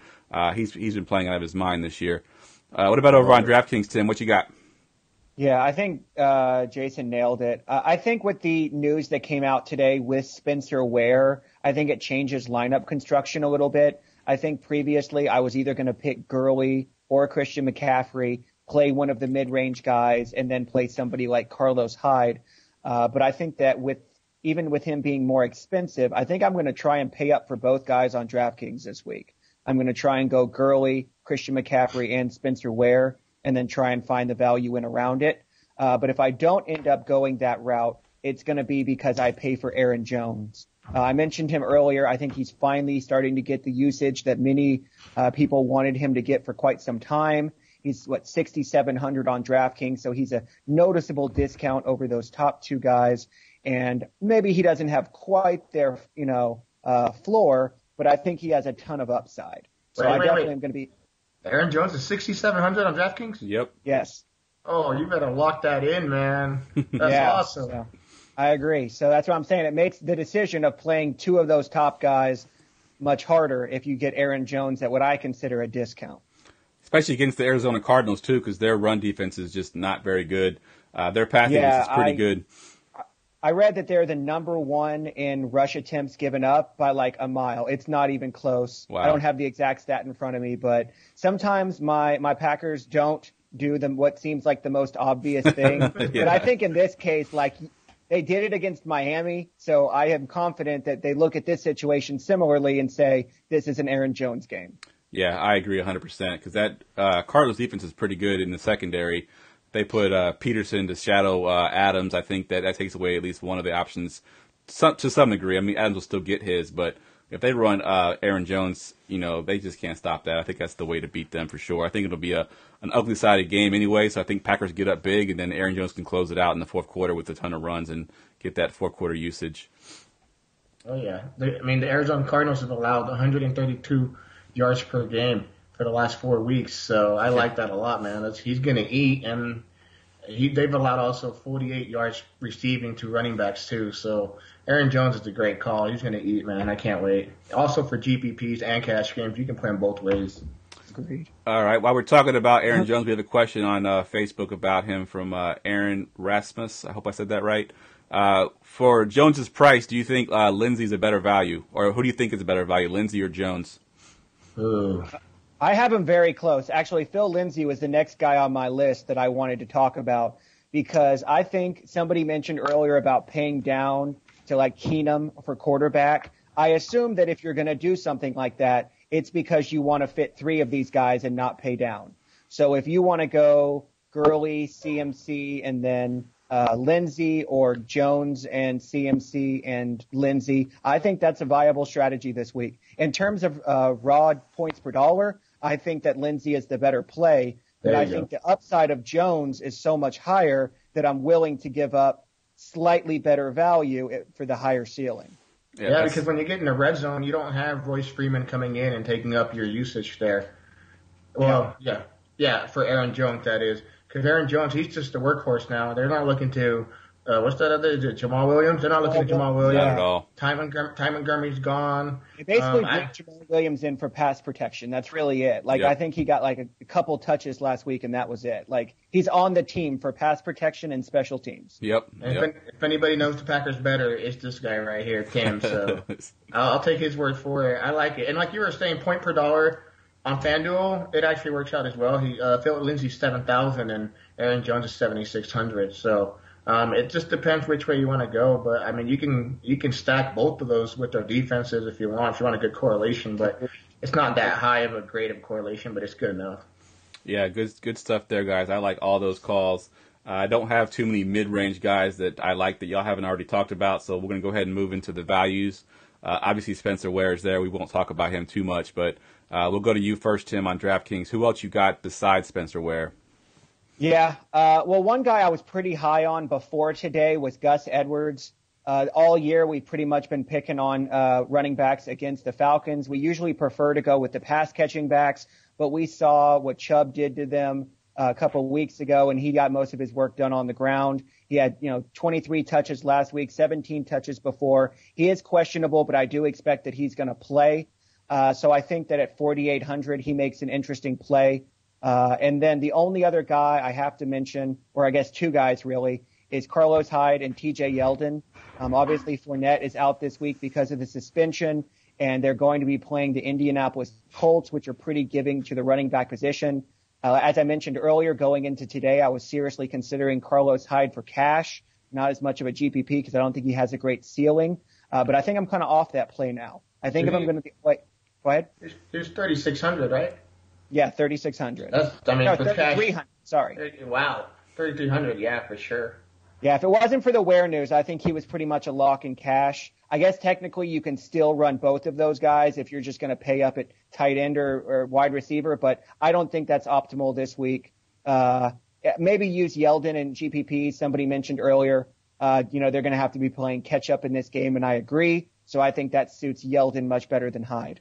Speaker 3: he's been playing out of his mind this year. What about over on DraftKings, Tim? What you got?
Speaker 5: Yeah, I think Jason nailed it. I think with the news that came out today with Spencer Ware, I think it changes lineup construction a little bit. I think previously I was either going to pick Gurley or Christian McCaffrey, play one of the mid-range guys, and then play somebody like Carlos Hyde. But I think that even with him being more expensive, I think I'm going to try and pay up for both guys on DraftKings this week. I'm going to try and go Gurley, Christian McCaffrey, and Spencer Ware, and then try and find the value in around it. But if I don't end up going that route, it's going to be because I pay for Aaron Jones. I mentioned him earlier. I think he's finally starting to get the usage that many people wanted him to get for quite some time. He's 6,700 on DraftKings, so he's a noticeable discount over those top two guys. And maybe he doesn't have quite their, floor, but I think he has a ton of upside. So I definitely am going to be.
Speaker 4: Aaron Jones is 6,700 on DraftKings?
Speaker 3: Yep.
Speaker 5: Yes.
Speaker 4: Oh, you better lock that in, man. That's awesome.
Speaker 5: Yeah, I agree. So that's what I'm saying. It makes the decision of playing two of those top guys much harder if you get Aaron Jones at what I consider a discount.
Speaker 3: Especially against the Arizona Cardinals, too, because their run defense is just not very good. Their pass defense is pretty good.
Speaker 5: I read that they're the number one in rush attempts given up by like a mile. It's not even close.
Speaker 3: Wow.
Speaker 5: I don't have the exact stat in front of me, but sometimes my Packers don't do what seems like the most obvious thing.
Speaker 3: Yeah.
Speaker 5: But I think in this case, like they did it against Miami, so I am confident that they look at this situation similarly and say this is an Aaron Jones game.
Speaker 3: Yeah, I agree 100% because that Cardinals defense is pretty good in the secondary. They put Peterson to shadow Adams. I think that takes away at least one of the options to some degree. I mean, Adams will still get his, but if they run Aaron Jones, they just can't stop that. I think that's the way to beat them for sure. I think it'll be an ugly-sided game anyway, so I think Packers get up big, and then Aaron Jones can close it out in the fourth quarter with a ton of runs and get that fourth-quarter usage.
Speaker 4: Oh, yeah. The Arizona Cardinals have allowed 132 yards per game for the last 4 weeks, so I like that a lot, man. He's going to eat, and they've allowed also 48 yards receiving to running backs too. So Aaron Jones is a great call. He's going to eat, man. I can't wait. Also for GPPs and cash games, you can play them both ways.
Speaker 5: Agreed.
Speaker 3: All right. While we're talking about Aaron Jones, we have a question on Facebook about him from Aaron Rasmus. I hope I said that right. For Jones's price, do you think Lindsey's a better value, or who do you think is a better value, Lindsey or Jones?
Speaker 4: Ooh.
Speaker 5: I have him very close. Actually, Phil Lindsay was the next guy on my list that I wanted to talk about because I think somebody mentioned earlier about paying down to like Keenum for quarterback. I assume that if you're going to do something like that, it's because you want to fit three of these guys and not pay down. So if you want to go Gurley, CMC, and then Lindsey, or Jones and CMC and Lindsey, I think that's a viable strategy this week. In terms of raw points per dollar, I think that Lindsey is the better play, but I think the upside of Jones is so much higher that I'm willing to give up slightly better value for the higher ceiling.
Speaker 4: Yeah, because when you get in the red zone, you don't have Royce Freeman coming in and taking up your usage there. Well, yeah, for Aaron Jones, that is. Because Aaron Jones, he's just a workhorse now. They're not looking to what's that other? Is it Jamal Williams? They're not looking at Jamal Williams.
Speaker 3: Not at all.
Speaker 4: Ty Montgomery's gone.
Speaker 5: They basically bring Jamal Williams in for pass protection. That's really it. I think he got like a couple touches last week, and that was it. Like, he's on the team for pass protection and special teams.
Speaker 3: Yep.
Speaker 4: If anybody knows the Packers better, it's this guy right here, Tim. So I'll take his word for it. I like it. And like you were saying, point per dollar on FanDuel, it actually works out as well. Phil Lindsay's 7,000 and Aaron Jones is 7,600. So it just depends which way you want to go. But I mean, you can stack both of those with their defenses if you want a good correlation. But it's not that high of a grade of correlation, but it's good enough.
Speaker 3: Yeah, good stuff there, guys. I like all those calls. I don't have too many mid-range guys that I like that y'all haven't already talked about, so we're going to go ahead and move into the values. Obviously, Spencer Ware is there. We won't talk about him too much, but we'll go to you first, Tim, on DraftKings. Who else you got besides Spencer Ware?
Speaker 5: Yeah. Well, one guy I was pretty high on before today was Gus Edwards. All year, we've pretty much been picking on running backs against the Falcons. We usually prefer to go with the pass-catching backs, but we saw what Chubb did to them a couple of weeks ago, and he got most of his work done on the ground. He had, 23 touches last week, 17 touches before. He is questionable, but I do expect that he's going to play. So I think that at 4,800, he makes an interesting play. And then the only other guy I have to mention, or I guess two guys really, is Carlos Hyde and TJ Yeldon. Obviously, Fournette is out this week because of the suspension, and they're going to be playing the Indianapolis Colts, which are pretty giving to the running back position. As I mentioned earlier, going into today, I was seriously considering Carlos Hyde for cash, not as much of a GPP because I don't think he has a great ceiling. But I think I'm kind of off that play now. I think if I'm going to be – wait, go ahead.
Speaker 4: There's 3,600, right?
Speaker 5: Yeah, 3,600.
Speaker 4: No,
Speaker 5: 3,300. Sorry.
Speaker 4: Wow, 3,300. Yeah, for sure.
Speaker 5: Yeah, if it wasn't for the Ware news, I think he was pretty much a lock in cash. I guess technically you can still run both of those guys if you're just going to pay up at tight end or wide receiver, but I don't think that's optimal this week. Maybe use Yeldon in GPP. Somebody mentioned earlier, they're going to have to be playing catch up in this game, and I agree. So I think that suits Yeldon much better than Hyde.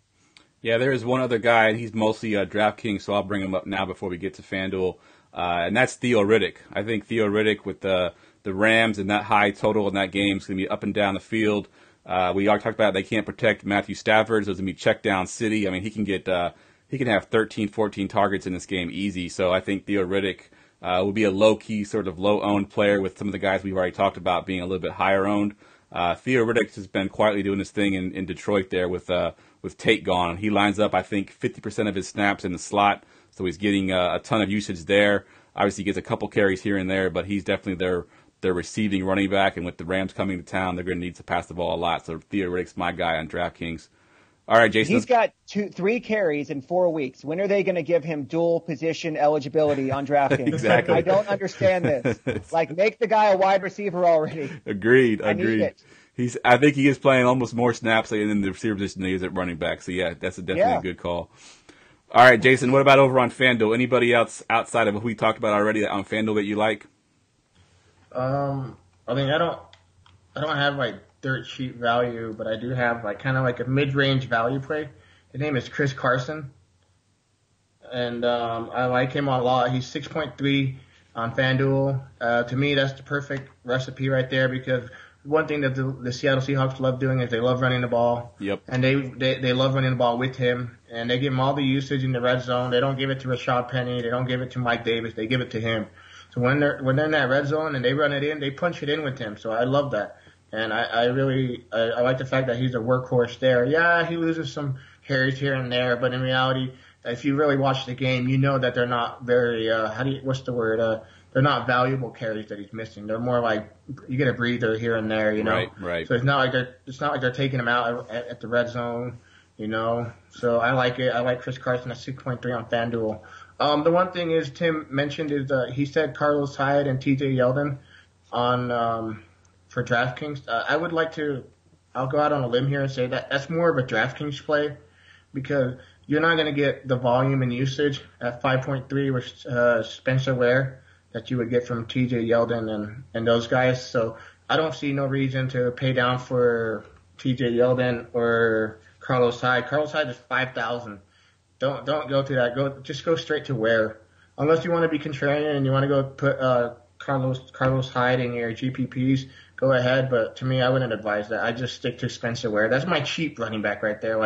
Speaker 3: Yeah, there is one other guy, and he's mostly DraftKings, so I'll bring him up now before we get to FanDuel, and that's Theo Riddick. I think Theo Riddick with the Rams and that high total in that game is going to be up and down the field. We already talked about they can't protect Matthew Stafford, so it's going to be check down city. I mean, he can have 13, 14 targets in this game easy. So I think Theo Riddick will be a low-key, sort of low-owned player with some of the guys we've already talked about being a little bit higher-owned. Theo Riddick has been quietly doing his thing in Detroit there with Tate gone. He lines up, I think, 50% of his snaps in the slot, so he's getting a ton of usage there. Obviously, he gets a couple carries here and there, but he's definitely their receiving running back, and with the Rams coming to town, they're going to need to pass the ball a lot. So Theo Riddick's my guy on DraftKings. All right, Jason.
Speaker 5: He's got 3 carries in 4 weeks. When are they going to give him dual position eligibility on DraftKings?
Speaker 3: Exactly.
Speaker 5: I don't understand this. Make the guy a wide receiver already.
Speaker 3: Agreed.
Speaker 5: I need it.
Speaker 3: I think he is playing almost more snaps in the receiver position than he is at running back. So yeah, that's definitely a good call. All right, Jason. What about over on FanDuel? Anybody else outside of what we talked about already on FanDuel that you like?
Speaker 4: I don't have dirt cheap value, but I do have kind of a mid-range value play. His name is Chris Carson, and I like him a lot. He's 6.3 on FanDuel. To me, that's the perfect recipe right there because one thing that the Seattle Seahawks love doing is they love running the ball.
Speaker 3: Yep.
Speaker 4: And they love running the ball with him, and they give him all the usage in the red zone. They don't give it to Rashad Penny. They don't give it to Mike Davis. They give it to him. So when they're in that red zone and they run it in, they punch it in with him. So I love that. And I really like the fact that he's a workhorse there. Yeah, he loses some carries here and there, but in reality, if you really watch the game, you know that they're not very, they're not valuable carries that he's missing. They're more like you get a breather here and there,
Speaker 3: Right.
Speaker 4: So it's not like they're taking him out at the red zone, So I like it. I like Chris Carson at 6.3 on FanDuel. The one thing is Tim mentioned is he said Carlos Hyde and TJ Yeldon on for DraftKings. I'll go out on a limb here and say that that's more of a DraftKings play because you're not going to get the volume and usage at 5.3 with Spencer Ware that you would get from TJ Yeldon and those guys. So I don't see no reason to pay down for TJ Yeldon or Carlos Hyde. Carlos Hyde is 5,000. Don't go to that. Just go straight to Ware. Unless you want to be contrarian and you want to go put Carlos Hyde in your GPPs, go ahead. But to me, I wouldn't advise that. I just stick to Spencer Ware. That's my cheap running back right there.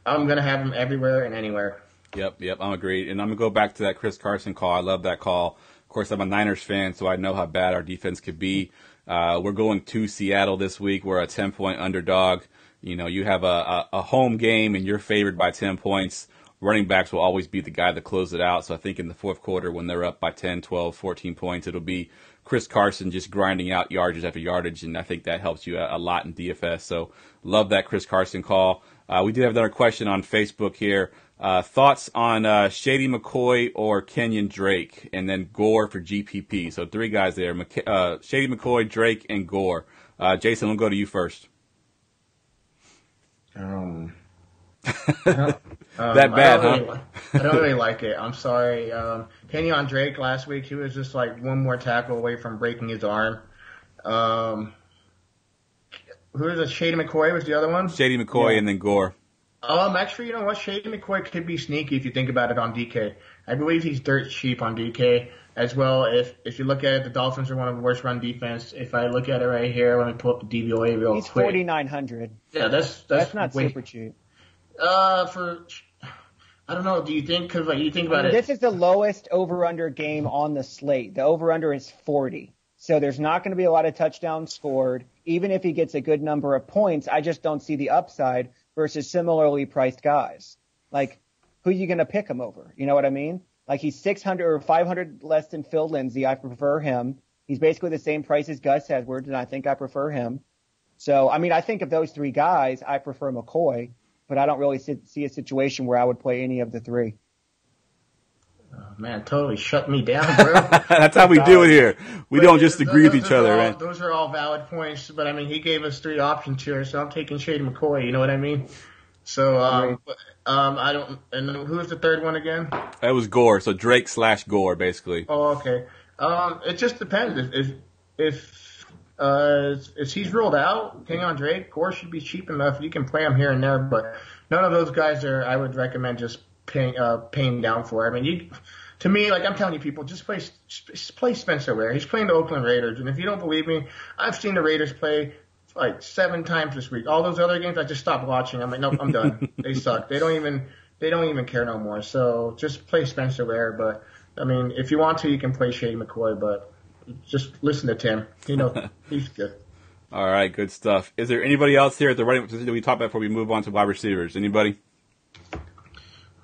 Speaker 4: I'm gonna have him everywhere and anywhere.
Speaker 3: Yep, I'm agreed. And I'm gonna go back to that Chris Carson call. I love that call. Of course, I'm a Niners fan, so I know how bad our defense could be. We're going to Seattle this week. We're a 10-point underdog. You have a home game and you're favored by 10 points. Running backs will always be the guy that closes it out. So I think in the fourth quarter when they're up by 10, 12, 14 points, it'll be Chris Carson just grinding out yardage after yardage, and I think that helps you a lot in DFS. So love that Chris Carson call. We did have another question on Facebook here. Thoughts on Shady McCoy or Kenyon Drake, and then Gore for GPP. So 3 guys there, Shady McCoy, Drake, and Gore. Jason, we'll go to you first. That bad, huh?
Speaker 4: I don't really like it. I'm sorry. Kenyon Drake last week, he was just one more tackle away from breaking his arm. who is it? Shady McCoy was the other one?
Speaker 3: Shady McCoy and then Gore.
Speaker 4: Actually, you know what? Shady McCoy could be sneaky if you think about it on DK. I believe he's dirt cheap on DK as well. If you look at it, the Dolphins are one of the worst run defense. If I look at it right here, let me pull up the DVOA real
Speaker 5: He's
Speaker 4: quick.
Speaker 5: 4,900.
Speaker 4: Yeah,
Speaker 5: that's not super cheap.
Speaker 4: I don't know. Do you think? Because you think about it.
Speaker 5: This is the lowest over/under game on the slate. The over/under is 40. So there's not going to be a lot of touchdowns scored. Even if he gets a good number of points, I just don't see the upside versus similarly priced guys. Like, who are you going to pick him over? You know what I mean? Like, he's 600 or 500 less than Phil Lindsay. I prefer him. He's basically the same price as Gus Edwards, and I think I prefer him. So, I mean, I think of those three guys, I prefer McCoy, but I don't really see a situation where I would play any of the three.
Speaker 4: Oh, man, totally shut me down, bro.
Speaker 3: That's how we do it here. We don't just agree with each other, man.
Speaker 4: Those are all valid points, but I mean, he gave us three options here, so I'm taking Shady McCoy. You know what I mean? So, I don't. And then who was the third one again?
Speaker 3: That was Gore. So Drake/Gore, basically.
Speaker 4: Oh, okay. It just depends. If he's ruled out, Kenyon Drake, Gore should be cheap enough. You can play him here and there, but none of those guys I would recommend just paying down for. I mean, to me, like I'm telling you, people, just play Spencer Ware. He's playing the Oakland Raiders, and if you don't believe me, I've seen the Raiders play like 7 times this week. All those other games, I just stopped watching. I'm like, nope, I'm done. They suck. They don't even care no more. So just play Spencer Ware. But I mean, if you want to, you can play Shady McCoy, but just listen to Tim. You know, he's good.
Speaker 3: All right, good stuff. Is there anybody else here at the running position that we talk about before we move on to wide receivers? Anybody?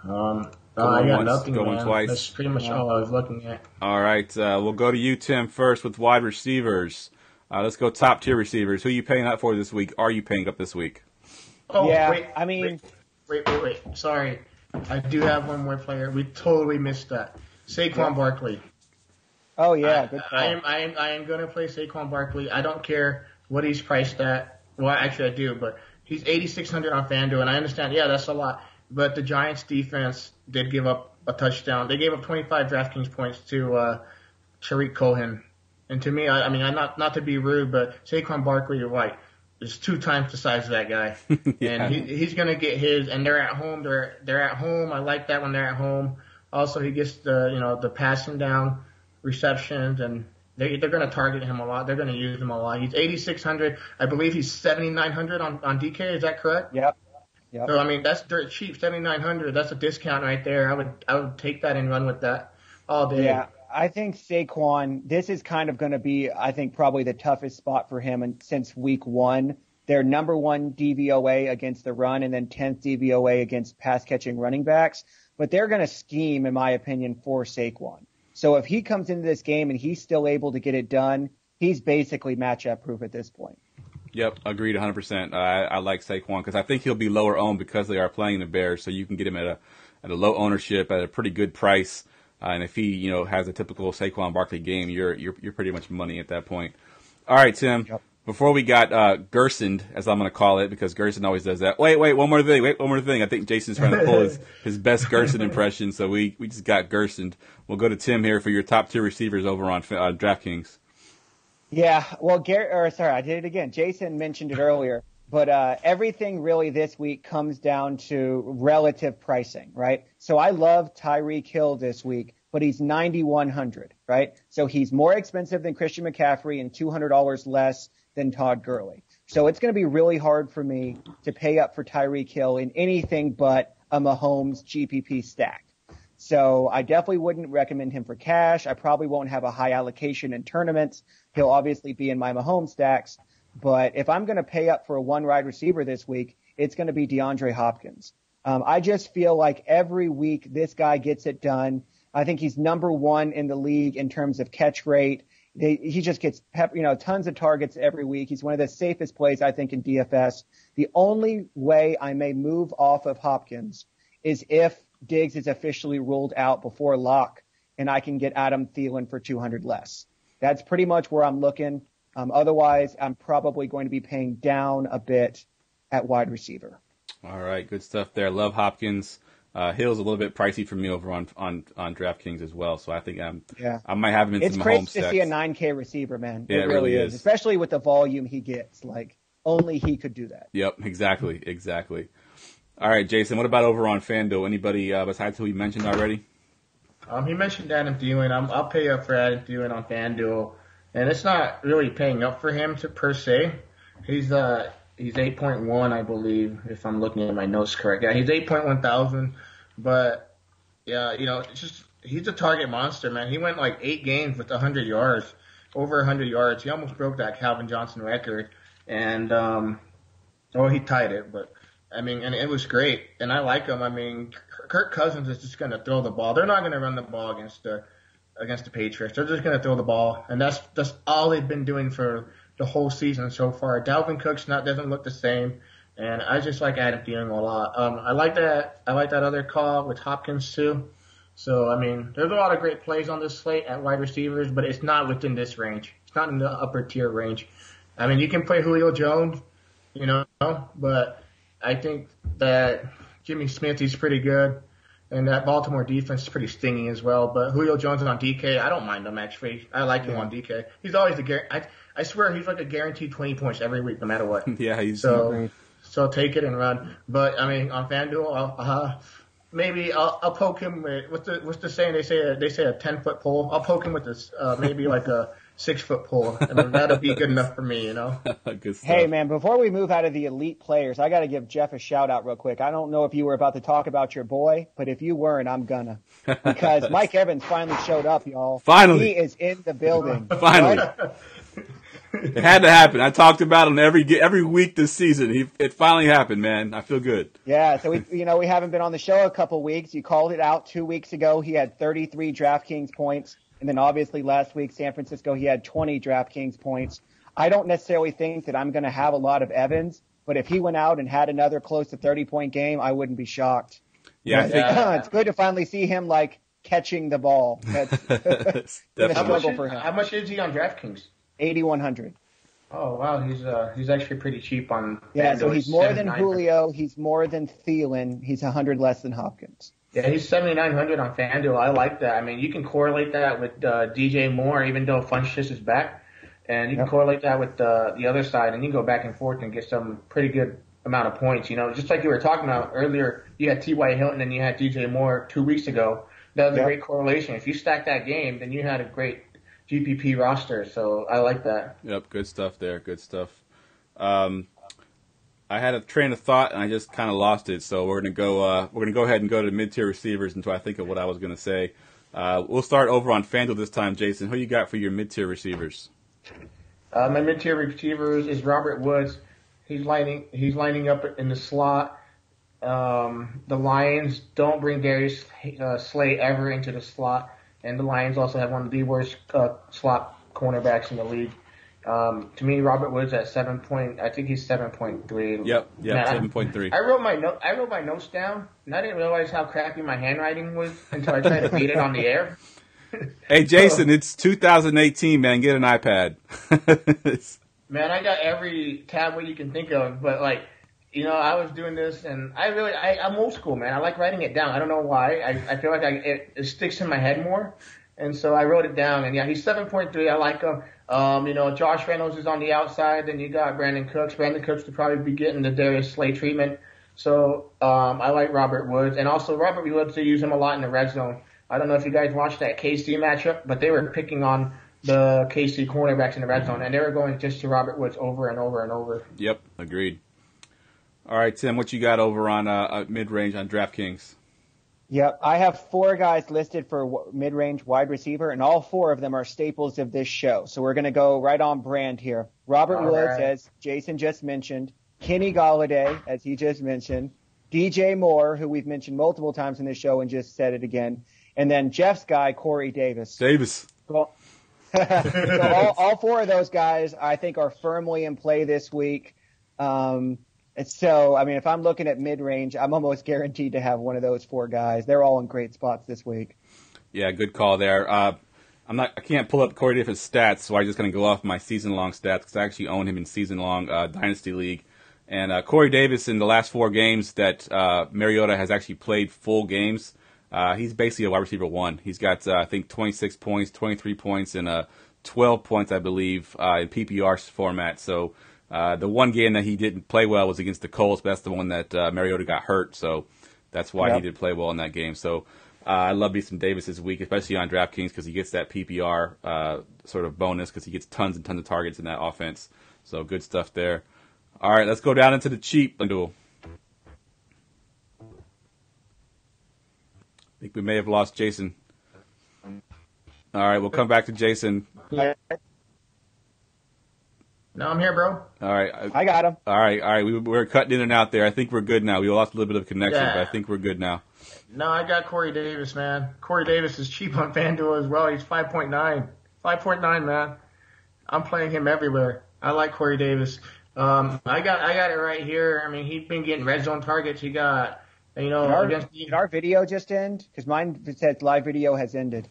Speaker 4: I got nothing,
Speaker 3: going
Speaker 4: man.
Speaker 3: twice.
Speaker 4: That's pretty much all I was looking at.
Speaker 3: All right, we'll go to you, Tim, first with wide receivers. Let's go top tier receivers. Who are you paying up for this week? Are you paying up this week?
Speaker 4: Oh,
Speaker 5: yeah,
Speaker 4: wait. Wait. Sorry. I do have one more player. We totally missed that. Saquon Barkley.
Speaker 5: Oh, yeah, good call.
Speaker 4: I am going to play Saquon Barkley. I don't care what he's priced at. Well, actually, I do, but he's 8,600 on FanDuel, and I understand, yeah, that's a lot. But the Giants' defense did give up a touchdown. They gave up 25 DraftKings points to Tariq Cohen. And to me, I mean, not to be rude, but Saquon Barkley, you're right, is 2 times the size of that guy.
Speaker 3: Yeah.
Speaker 4: And he's going to get his, and they're at home. They're at home. I like that when they're at home. Also, he gets the passing down receptions, and they're going to target him a lot. They're going to use him a lot. He's 8,600. I believe he's 7,900 on DK. Is that correct?
Speaker 5: Yep.
Speaker 4: So I mean, that's dirt cheap. 7,900. That's a discount right there. I would take that and run with that all day.
Speaker 5: Yeah. I think Saquon, this is kind of going to be, I think, probably the toughest spot for him since week 1. They're number 1 DVOA against the run and then 10th DVOA against pass-catching running backs. But they're going to scheme, in my opinion, for Saquon. So if he comes into this game and he's still able to get it done, he's basically matchup-proof at this point.
Speaker 3: Yep, agreed 100%. I like Saquon because I think he'll be lower owned because they are playing the Bears, so you can get him at a low ownership at a pretty good price. And if he, has a typical Saquon Barkley game, you're pretty much money at that point. All right, Tim.
Speaker 5: Yep.
Speaker 3: Before we got Gersoned, as I'm going to call it, because Gerson always does that. Wait, one more thing. I think Jason's trying to pull his best Gerson impression, so we just got Gersoned. We'll go to Tim here for your top 2 receivers over on DraftKings.
Speaker 5: Yeah, well, I did it again. Jason mentioned it earlier, but everything really this week comes down to relative pricing, right? So I love Tyreek Hill this week, but he's 9,100, right? So he's more expensive than Christian McCaffrey and $200 less than Todd Gurley. So it's going to be really hard for me to pay up for Tyreek Hill in anything but a Mahomes GPP stack. So I definitely wouldn't recommend him for cash. I probably won't have a high allocation in tournaments. He'll obviously be in my Mahomes stacks. But if I'm going to pay up for a one wide receiver this week, it's going to be DeAndre Hopkins. I just feel like every week this guy gets it done. I think he's number 1 in the league in terms of catch rate. He just gets tons of targets every week. He's one of the safest plays, I think, in DFS. The only way I may move off of Hopkins is if Diggs is officially ruled out before lock and I can get Adam Thielen for 200 less. That's pretty much where I'm looking. Otherwise, I'm probably going to be paying down a bit at wide receiver.
Speaker 3: All right, good stuff there. Love Hopkins. Hill's a little bit pricey for me over on DraftKings as well, so I think I might have him in some home
Speaker 5: It's crazy to see a 9K receiver, man.
Speaker 3: Yeah, it really is.
Speaker 5: Especially with the volume he gets. Like, only he could do that.
Speaker 3: Yep, exactly. All right, Jason, what about over on FanDuel? Anybody besides who we mentioned already?
Speaker 4: He mentioned Adam Thielen. I'll pay up for Adam Thielen on FanDuel, and it's not really paying up for him per se. He's 8.1, I believe, if I'm looking at my notes correct. Yeah, he's 8.1 thousand, but yeah, it's just he's a target monster, man. He went like 8 games with 100 yards, over 100 yards. He almost broke that Calvin Johnson record, and he tied it, but. I mean, and it was great, and I like him. I mean, Kirk Cousins is just going to throw the ball. They're not going to run the ball against the Patriots. They're just going to throw the ball, and that's all they've been doing for the whole season so far. Dalvin Cook's doesn't look the same, and I just like Adam Thielen a lot. I like that other call with Hopkins too. So I mean, there's a lot of great plays on this slate at wide receivers, but it's not within this range. It's not in the upper tier range. I mean, you can play Julio Jones, but I think that Jimmy Smith, he's pretty good, and that Baltimore defense is pretty stingy as well. But Julio Jones on DK, I don't mind him, actually. I like him on DK. He's always I swear he's like a guaranteed 20 points every week, no matter what.
Speaker 3: Yeah, he's
Speaker 4: so take it and run. But, I mean, on FanDuel, maybe I'll poke him with, what's the saying? They say a 10-foot pole. I'll poke him with this, maybe like a 6-foot pole. I mean, that'll be good enough for me,
Speaker 3: Good stuff.
Speaker 5: Hey, man, before we move out of the elite players, I got to give Jeff a shout-out real quick. I don't know if you were about to talk about your boy, but if you weren't, I'm gonna. Because Mike Evans finally showed up, y'all.
Speaker 3: Finally.
Speaker 5: He is in the building.
Speaker 3: Finally. It had to happen. I talked about him every week this season. It finally happened, man. I feel good.
Speaker 5: Yeah, so we haven't been on the show a couple weeks. You called it out 2 weeks ago. He had 33 DraftKings points. And then obviously last week, San Francisco, he had 20 DraftKings points. I don't necessarily think that I'm going to have a lot of Evans, but if he went out and had another close to 30-point game, I wouldn't be shocked.
Speaker 3: Yeah, I think
Speaker 5: it's good to finally see him catching the ball. That's been a struggle for him.
Speaker 4: How much is he on DraftKings?
Speaker 5: 8,100.
Speaker 4: Oh wow, he's actually pretty cheap on.
Speaker 5: Yeah, so he's more than Julio. He's more than Thielen. He's 100 less than Hopkins.
Speaker 4: Yeah, he's 7,900 on FanDuel. I like that. I mean, you can correlate that with DJ Moore, even though Funchess is back, and you can correlate that with the other side, and you can go back and forth and get some pretty good amount of points. Just like you were talking about earlier, you had T.Y. Hilton and you had DJ Moore 2 weeks ago. That was a great correlation. If you stack that game, then you had a great GPP roster. So I like that.
Speaker 3: Yep, good stuff there. Good stuff. I had a train of thought and I just kind of lost it. So we're gonna go ahead and go to mid-tier receivers until I think of what I was gonna say. We'll start over on FanDuel this time, Jason. Who you got for your mid-tier receivers?
Speaker 4: My mid-tier receivers is Robert Woods. He's lining up in the slot. The Lions don't bring Darius Slay ever into the slot, and the Lions also have one of the worst slot cornerbacks in the league. To me, Robert Woods at I think he's 7.3.
Speaker 3: Yep, 7.3.
Speaker 4: I wrote my notes down, and I didn't realize how crappy my handwriting was until I tried to read it on the air.
Speaker 3: Hey, Jason, it's 2018, man. Get an iPad.
Speaker 4: Man, I got every tablet you can think of, but I was doing this, and I'm old school, man. I like writing it down. I don't know why. I feel like it sticks in my head more, and so I wrote it down. And yeah, he's 7.3. I like him. Josh Reynolds is on the outside. Then you got Brandon Cooks. Brandon Cooks would probably be getting the Darius Slay treatment. So I like Robert Woods, and also Robert Woods, they use him a lot in the red zone. I don't know if you guys watched that KC matchup, but they were picking on the KC cornerbacks in the red zone, and they were going just to Robert Woods over and over and over.
Speaker 3: Yep, agreed. All right, Tim, what you got over on mid-range on DraftKings?
Speaker 5: Yep, I have 4 guys listed for mid-range wide receiver, and all 4 of them are staples of this show. So we're going to go right on brand here. Robert Woods, as Jason just mentioned. Kenny Golladay, as he just mentioned. DJ Moore, who we've mentioned multiple times in this show and just said it again. And then Jeff's guy, Corey Davis. So all 4 of those guys, I think, are firmly in play this week. So, I mean, if I'm looking at mid-range, I'm almost guaranteed to have one of those 4 guys. They're all in great spots this week.
Speaker 3: Yeah, good call there. I can't pull up Corey Davis' stats, so I'm just going to go off my season-long stats because I actually own him in season-long Dynasty League. And Corey Davis, in the last 4 games that Mariota has actually played full games, he's basically a wide receiver 1. He's got, I think, 26 points, 23 points, and 12 points, I believe, in PPR format. So The one game that he didn't play well was against the Colts, but that's the one that Mariota got hurt, so that's why he did play well in that game. So I love me some Davis this week, especially on DraftKings, because he gets that PPR sort of bonus because he gets tons and tons of targets in that offense. So good stuff there. All right, let's go down into the cheap duel. I think we may have lost Jason. All right, we'll come back to Jason.
Speaker 4: No, I'm here, bro.
Speaker 3: All right.
Speaker 5: I got him.
Speaker 3: All right. We're cutting in and out there. I think we're good now. We lost a little bit of connection, but I think we're good now.
Speaker 4: No, I got Corey Davis, man. Corey Davis is cheap on FanDuel as well. He's 5.9. 5.9, man. I'm playing him everywhere. I like Corey Davis. I got it right here. I mean, he's been getting red zone targets. He got,
Speaker 5: did our video just end? Because mine says live video has ended.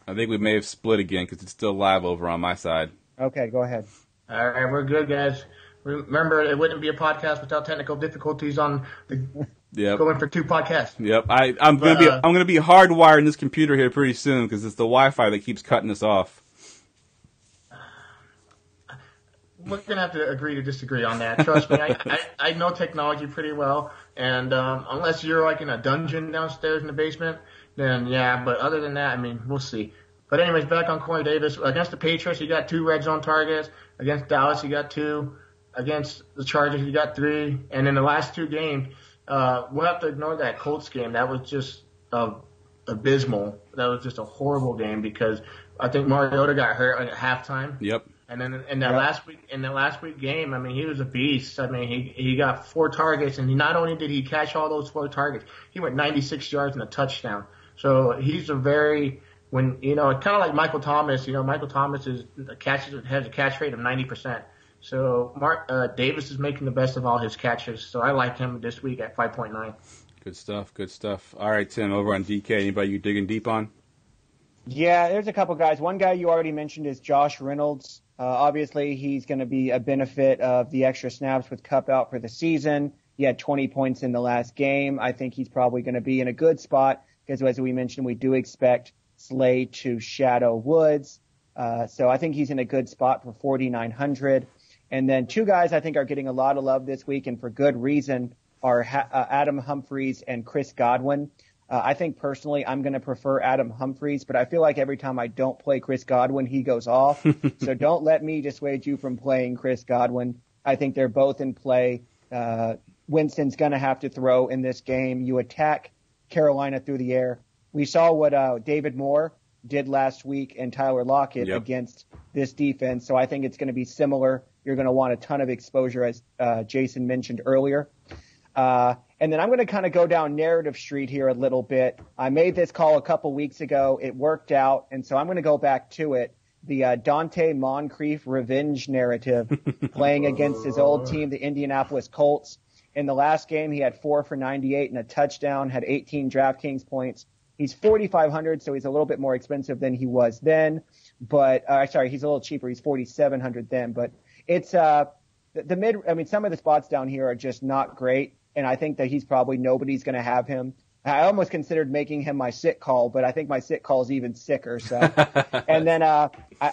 Speaker 3: I think we may have split again because it's still live over on my side.
Speaker 5: Okay, go ahead.
Speaker 4: All right, we're good, guys. Remember, it wouldn't be a podcast without technical difficulties on the going for 2 podcasts.
Speaker 3: Yep, I'm gonna be hardwiring this computer here pretty soon because it's the Wi-Fi that keeps cutting us off.
Speaker 4: We're gonna have to agree to disagree on that. Trust me, I know technology pretty well, and unless you're like in a dungeon downstairs in the basement, then yeah. But other than that, I mean, we'll see. But anyways, back on Corey Davis. Against the Patriots, he got 2 red zone targets. Against Dallas, he got 2. Against the Chargers, he got 3. And in the last 2 games, we'll have to ignore that Colts game. That was just abysmal. That was just a horrible game because I think Mariota got hurt at halftime.
Speaker 3: Yep.
Speaker 4: And then in that last week game, I mean, he was a beast. I mean, he got 4 targets, and not only did he catch all those 4 targets, he went 96 yards and a touchdown. So he's a very kind of like Michael Thomas. Michael Thomas has a catch rate of 90%. So Davis is making the best of all his catches. So I like him this week at 5.9.
Speaker 3: Good stuff. All right, Tim, over on DK, anybody you digging deep on?
Speaker 5: Yeah, there's a couple guys. One guy you already mentioned is Josh Reynolds. Obviously, he's going to be a benefit of the extra snaps with Kupp out for the season. He had 20 points in the last game. I think he's probably going to be in a good spot because, as we mentioned, we do expect Slay to shadow Woods. So I think he's in a good spot for 4,900. And then 2 guys I think are getting a lot of love this week, and for good reason, are Adam Humphries and Chris Godwin. I think personally I'm going to prefer Adam Humphries, but I feel like every time I don't play Chris Godwin, he goes off. So don't let me dissuade you from playing Chris Godwin. I think they're both in play. Winston's going to have to throw in this game. You attack Carolina through the air. We saw what David Moore did last week and Tyler Lockett against this defense, so I think it's going to be similar. You're going to want a ton of exposure, as Jason mentioned earlier. And then I'm going to kind of go down narrative street here a little bit. I made this call a couple weeks ago. It worked out, and so I'm going to go back to it. The Dante Moncrief revenge narrative playing against his old team, the Indianapolis Colts. In the last game, he had 4 for 98 and a touchdown, had 18 DraftKings points. He's 4,500, so he's a little bit more expensive than he was then. But he's a little cheaper. He's 4,700 then. But it's some of the spots down here are just not great. And I think that he's probably nobody's going to have him. I almost considered making him my sit call, but I think my sit call is even sicker. So, and then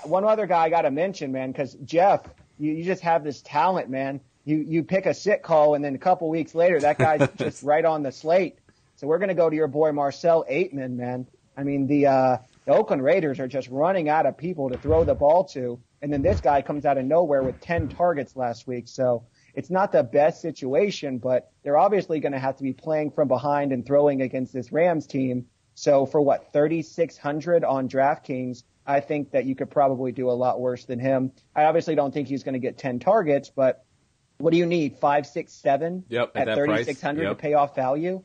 Speaker 5: one other guy I got to mention, man, because Jeff, you just have this talent, man. You pick a sit call, and then a couple weeks later, that guy's just right on the slate. So we're going to go to your boy Marcel Aitman, man. I mean, the Oakland Raiders are just running out of people to throw the ball to, and then this guy comes out of nowhere with 10 targets last week. So it's not the best situation, but they're obviously going to have to be playing from behind and throwing against this Rams team. So for 3,600 on DraftKings, I think that you could probably do a lot worse than him. I obviously don't think he's going to get 10 targets, but what do you need? 5, 6, 7
Speaker 3: at
Speaker 5: 3,600 to pay off value?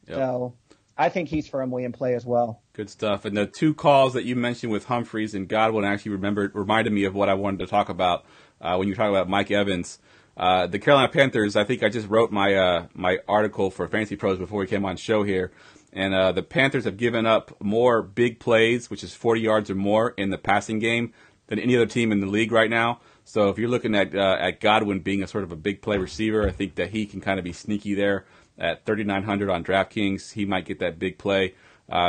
Speaker 3: Yep.
Speaker 5: So I think he's firmly in play as well.
Speaker 3: Good stuff. And the 2 calls that you mentioned with Humphries and Godwin actually reminded me of what I wanted to talk about when you were talking about Mike Evans. The Carolina Panthers, I think I just wrote my my article for Fantasy Pros before we came on show here. And the Panthers have given up more big plays, which is 40 yards or more in the passing game, than any other team in the league right now. So if you're looking at Godwin being a sort of a big play receiver, I think that he can kind of be sneaky there at 3,900 on DraftKings. He might get that big play.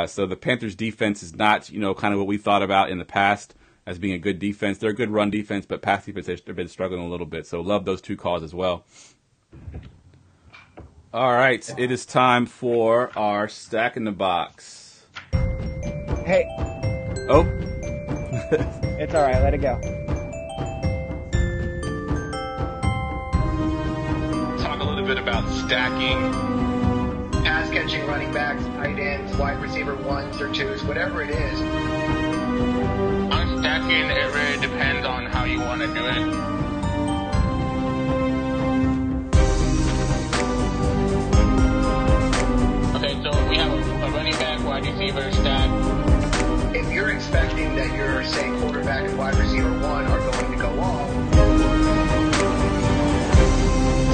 Speaker 3: So the Panthers defense is not, kind of what we thought about in the past. as being a good defense. They're a good run defense, but pass defense, they've been struggling a little bit. So love those two calls as well. All right, it is time for our Stack in the Box.
Speaker 5: Hey.
Speaker 3: Oh.
Speaker 5: It's all right. Let it go.
Speaker 7: Talk a little bit about stacking.
Speaker 8: Pass catching running backs, tight ends, wide receiver ones or twos, whatever it is.
Speaker 7: On stacking, it really depends on how you want to do it. Okay, so we have a running back, wide receiver stack.
Speaker 8: If you're expecting that your, say, quarterback and wide receiver one are going to go off.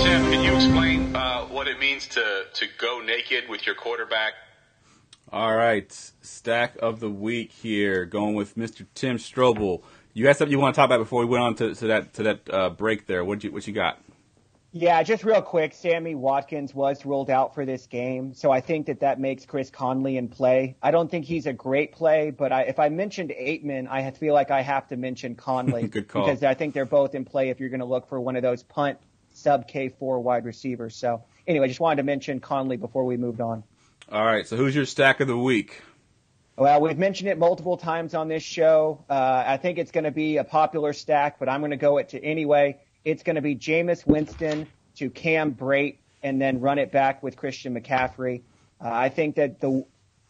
Speaker 7: Tim, can you explain what it means to go naked with your quarterback?
Speaker 3: All right, Stack of the Week here, going with Mr. Tim Strobel. You had something you want to talk about before we went on to that break there. What you got?
Speaker 5: Yeah, just real quick, Sammy Watkins was ruled out for this game, so I think that makes Chris Conley in play. I don't think he's a great play, but if I mentioned Aitman, I feel like I have to mention Conley.
Speaker 3: Good call.
Speaker 5: Because I think they're both in play if you're going to look for one of those punt sub K4 wide receivers. So anyway, just wanted to mention Conley before we moved on.
Speaker 3: All right, so who's your Stack of the Week?
Speaker 5: Well, we've mentioned it multiple times on this show. I think it's going to be a popular stack, but I'm going to go it to anyway. It's going to be Jameis Winston to Cam Brate and then run it back with Christian McCaffrey. I think that the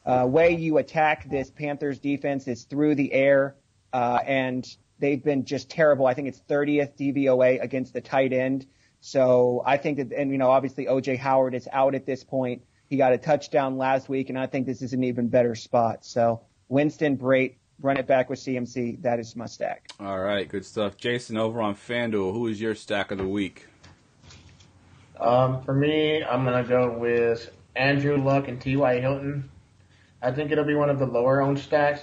Speaker 5: way you attack this Panthers defense is through the air, and they've been just terrible. I think it's 30th DVOA against the tight end. So I think that, and obviously O.J. Howard is out at this point. He got a touchdown last week, and I think this is an even better spot. So Winston, Brate, run it back with CMC. That is my stack.
Speaker 3: All right, good stuff. Jason, over on FanDuel, who is your Stack of the Week?
Speaker 4: For me, I'm going to go with Andrew Luck and T.Y. Hilton. I think it'll be one of the lower owned stacks,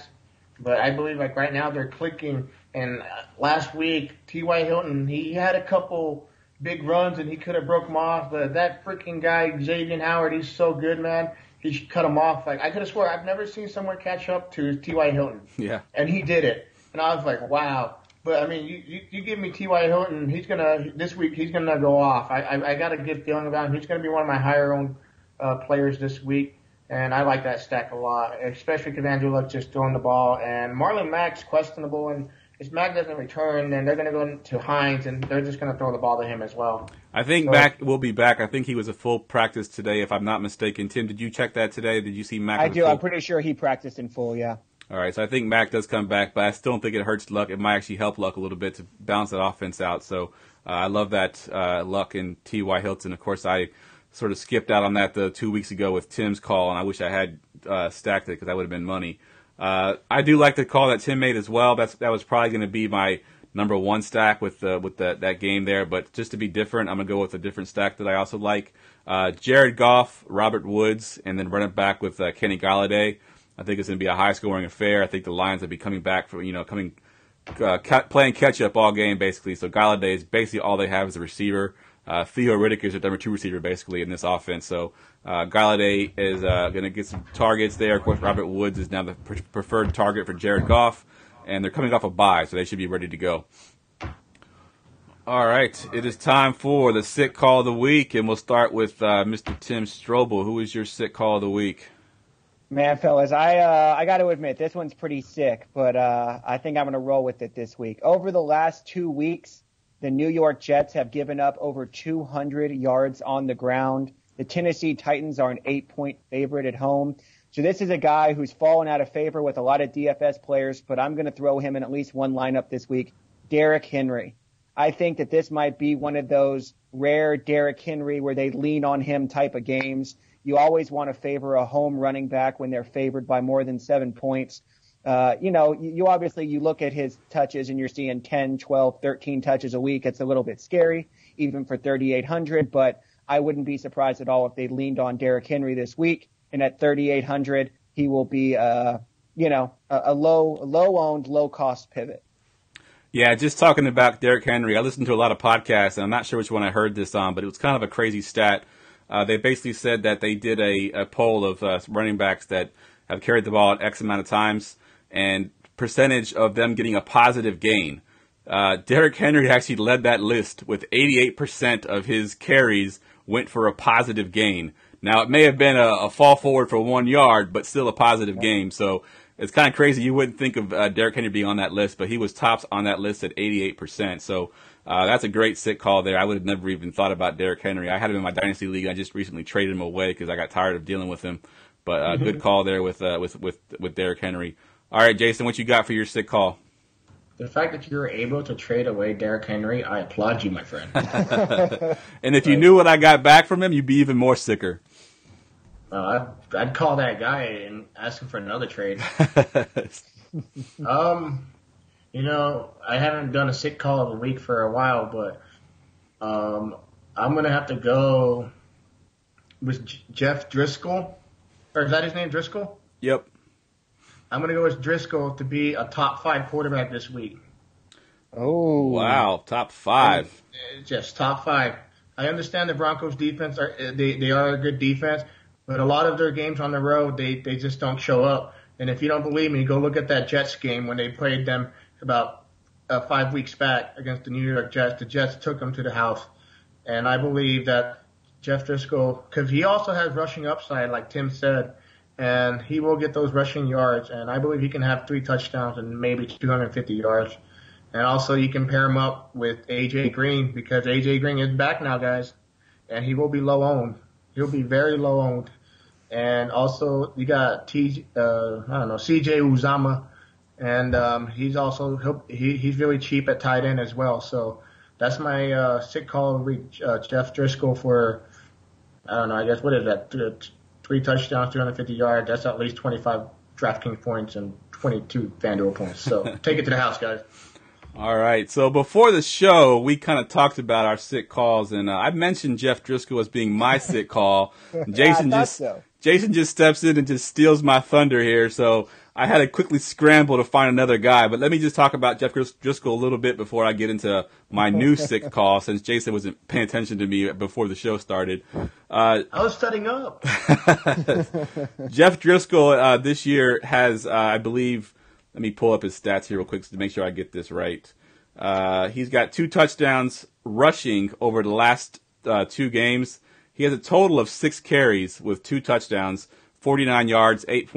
Speaker 4: but I believe like right now they're clicking. And last week, T.Y. Hilton, he had a couple big runs and he could have broke them off, but that freaking guy, Xavier Howard, he's so good, man. He should cut him off. Like I could have swore I've never seen someone catch up to T.Y. Hilton.
Speaker 3: Yeah.
Speaker 4: And he did it. And I was like, wow. But I mean, you give me T.Y. Hilton, this week he's gonna go off. I got a good feeling about him. He's gonna be one of my higher owned players this week, and I like that stack a lot, especially because Andrew Luck just throwing the ball, and Marlon Mack's questionable, and if Mack doesn't return, then they're gonna go to Hines, and they're just gonna throw the ball to him as well.
Speaker 3: I think Mack will be back. I think he was a full practice today, if I'm not mistaken. Tim, did you check that today? Did you see Mack?
Speaker 5: I do. I'm pretty sure he practiced in full. Yeah.
Speaker 3: All right, so I think Mack does come back, but I still don't think it hurts Luck. It might actually help Luck a little bit to balance that offense out. So I love that Luck and T.Y. Hilton. Of course, I sort of skipped out on that 2 weeks ago with Tim's call, and I wish I had stacked it because that would have been money. I do like the call that Tim made as well. That was probably going to be my number one stack with that game there. But just to be different, I'm going to go with a different stack that I also like. Jared Goff, Robert Woods, and then run it back with Kenny Golladay. I think it's going to be a high-scoring affair. I think the Lions will be coming back for playing catch-up all game basically. So Golladay is basically all they have as a receiver. Theo Riddick is their number two receiver basically in this offense. So Golladay is going to get some targets there. Of course, Robert Woods is now the preferred target for Jared Goff, and they're coming off a bye, so they should be ready to go. All right, it is time for the sick call of the week, and we'll start with Mr. Tim Strobel. Who is your sick call of the week?
Speaker 5: Man, fellas, I got to admit, this one's pretty sick, but I think I'm going to roll with it this week. Over the last 2 weeks, the New York Jets have given up over 200 yards on the ground. The Tennessee Titans are an 8-point favorite at home. So this is a guy who's fallen out of favor with a lot of DFS players, but I'm going to throw him in at least one lineup this week, Derrick Henry. I think that this might be one of those rare Derrick Henry where they lean on him type of games. You always want to favor a home running back when they're favored by more than 7 points. You obviously you look at his touches and you're seeing 10, 12, 13 touches a week. It's a little bit scary, even for 3,800, but I wouldn't be surprised at all if they leaned on Derrick Henry this week. And at 3,800, he will be, a low-owned, low-cost pivot.
Speaker 3: Yeah, just talking about Derrick Henry, I listened to a lot of podcasts, and I'm not sure which one I heard this on, but it was kind of a crazy stat. They basically said that they did a poll of running backs that have carried the ball at X amount of times, and percentage of them getting a positive gain. Derrick Henry actually led that list with 88% of his carries went for a positive gain. Now, it may have been a fall forward for 1 yard, but still a positive gain. So it's kind of crazy. You wouldn't think of Derrick Henry being on that list, but he was tops on that list at 88%. So that's a great sit call there. I would have never even thought about Derrick Henry. I had him in my dynasty league. I just recently traded him away because I got tired of dealing with him. But good call there with Derrick Henry. All right, Jason, what you got for your sit call?
Speaker 4: The fact that you were able to trade away Derrick Henry, I applaud you, my friend.
Speaker 3: And if you knew what I got back from him, you'd be even more sicker.
Speaker 4: I'd call that guy and ask him for another trade. I haven't done a sick call of the week for a while, but I'm going to have to go with Jeff Driscoll. Or is that his name, Driscoll?
Speaker 3: Yep.
Speaker 4: I'm going to go with Driscoll to be a top 5 quarterback this week.
Speaker 5: Oh.
Speaker 3: Wow, top 5.
Speaker 4: Just top 5. I understand the Broncos defense they are a good defense, but a lot of their games on the road, they just don't show up. And if you don't believe me, go look at that Jets game when they played them about 5 weeks back against the New York Jets. The Jets took them to the house. And I believe that Jeff Driscoll, because he also has rushing upside, like Tim said, and he will get those rushing yards. And I believe he can have 3 touchdowns and maybe 250 yards. And also you can pair him up with A.J. Green, because A.J. Green is back now, guys. And he will be low owned. He'll be very low owned. And also you got C.J. Uzama. And he's also he's really cheap at tight end as well. So that's my sick call of the week, Jeff Driscoll for, I don't know, I guess, what is that? 3 touchdowns, 250 yards. That's at least 25 DraftKings points and 22 FanDuel points. So take it to the house, guys.
Speaker 3: All right. So before the show, we kind of talked about our sick calls, and I mentioned Jeff Driscoll as being my sick call. Jason just steps in and just steals my thunder here. So I had to quickly scramble to find another guy. But let me just talk about Jeff Driscoll a little bit before I get into my new sick call, since Jason wasn't paying attention to me before the show started.
Speaker 4: I was setting up.
Speaker 3: Jeff Driscoll this year has, I believe, let me pull up his stats here real quick to make sure I get this right. He's got 2 touchdowns rushing over the last 2 games. He has a total of 6 carries with 2 touchdowns, 49 yards, 8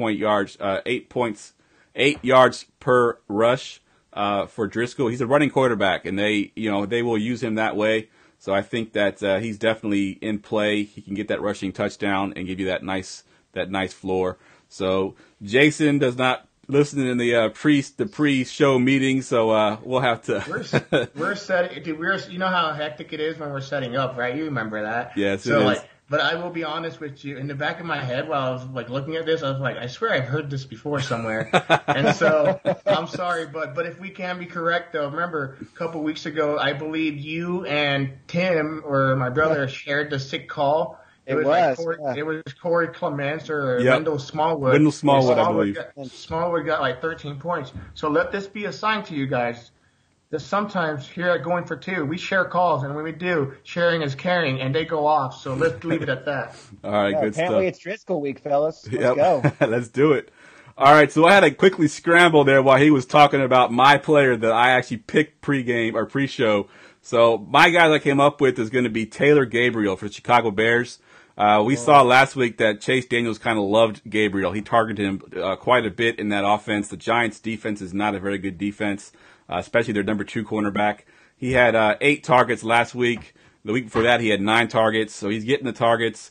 Speaker 3: yards per rush for Driscoll. He's a running quarterback, and they will use him that way. So I think that he's definitely in play. He can get that rushing touchdown and give you that nice floor. So Jason does not listen in the pre-show meeting, so we'll have to.
Speaker 4: we're setting. Dude, you know how hectic it is when we're setting up, right? You remember that?
Speaker 3: Yes.
Speaker 4: So but I will be honest with you. In the back of my head, while I was looking at this, I was like, I swear I've heard this before somewhere. And so I'm sorry, but if we can be correct, though, remember a couple weeks ago, I believe you and Tim or my brother shared the sick call. It was Corey Clements or Wendell Smallwood.
Speaker 3: Wendell Smallwood, I believe.
Speaker 4: Smallwood got 13 points. So let this be a sign to you guys that sometimes here at Going for Two, we share calls, and when we do, sharing is caring, and they go off. So let's leave it at that.
Speaker 3: All right, good stuff.
Speaker 5: Apparently it's Driscoll week, fellas. Let's go.
Speaker 3: Let's do it. All right, so I had to quickly scramble there while he was talking about my player that I actually picked pregame or pre-show. So my guy that I came up with is going to be Taylor Gabriel for the Chicago Bears. We saw last week that Chase Daniels kind of loved Gabriel. He targeted him quite a bit in that offense. The Giants' defense is not a very good defense, especially their number 2 cornerback. He had 8 targets last week. The week before that, he had 9 targets, so he's getting the targets.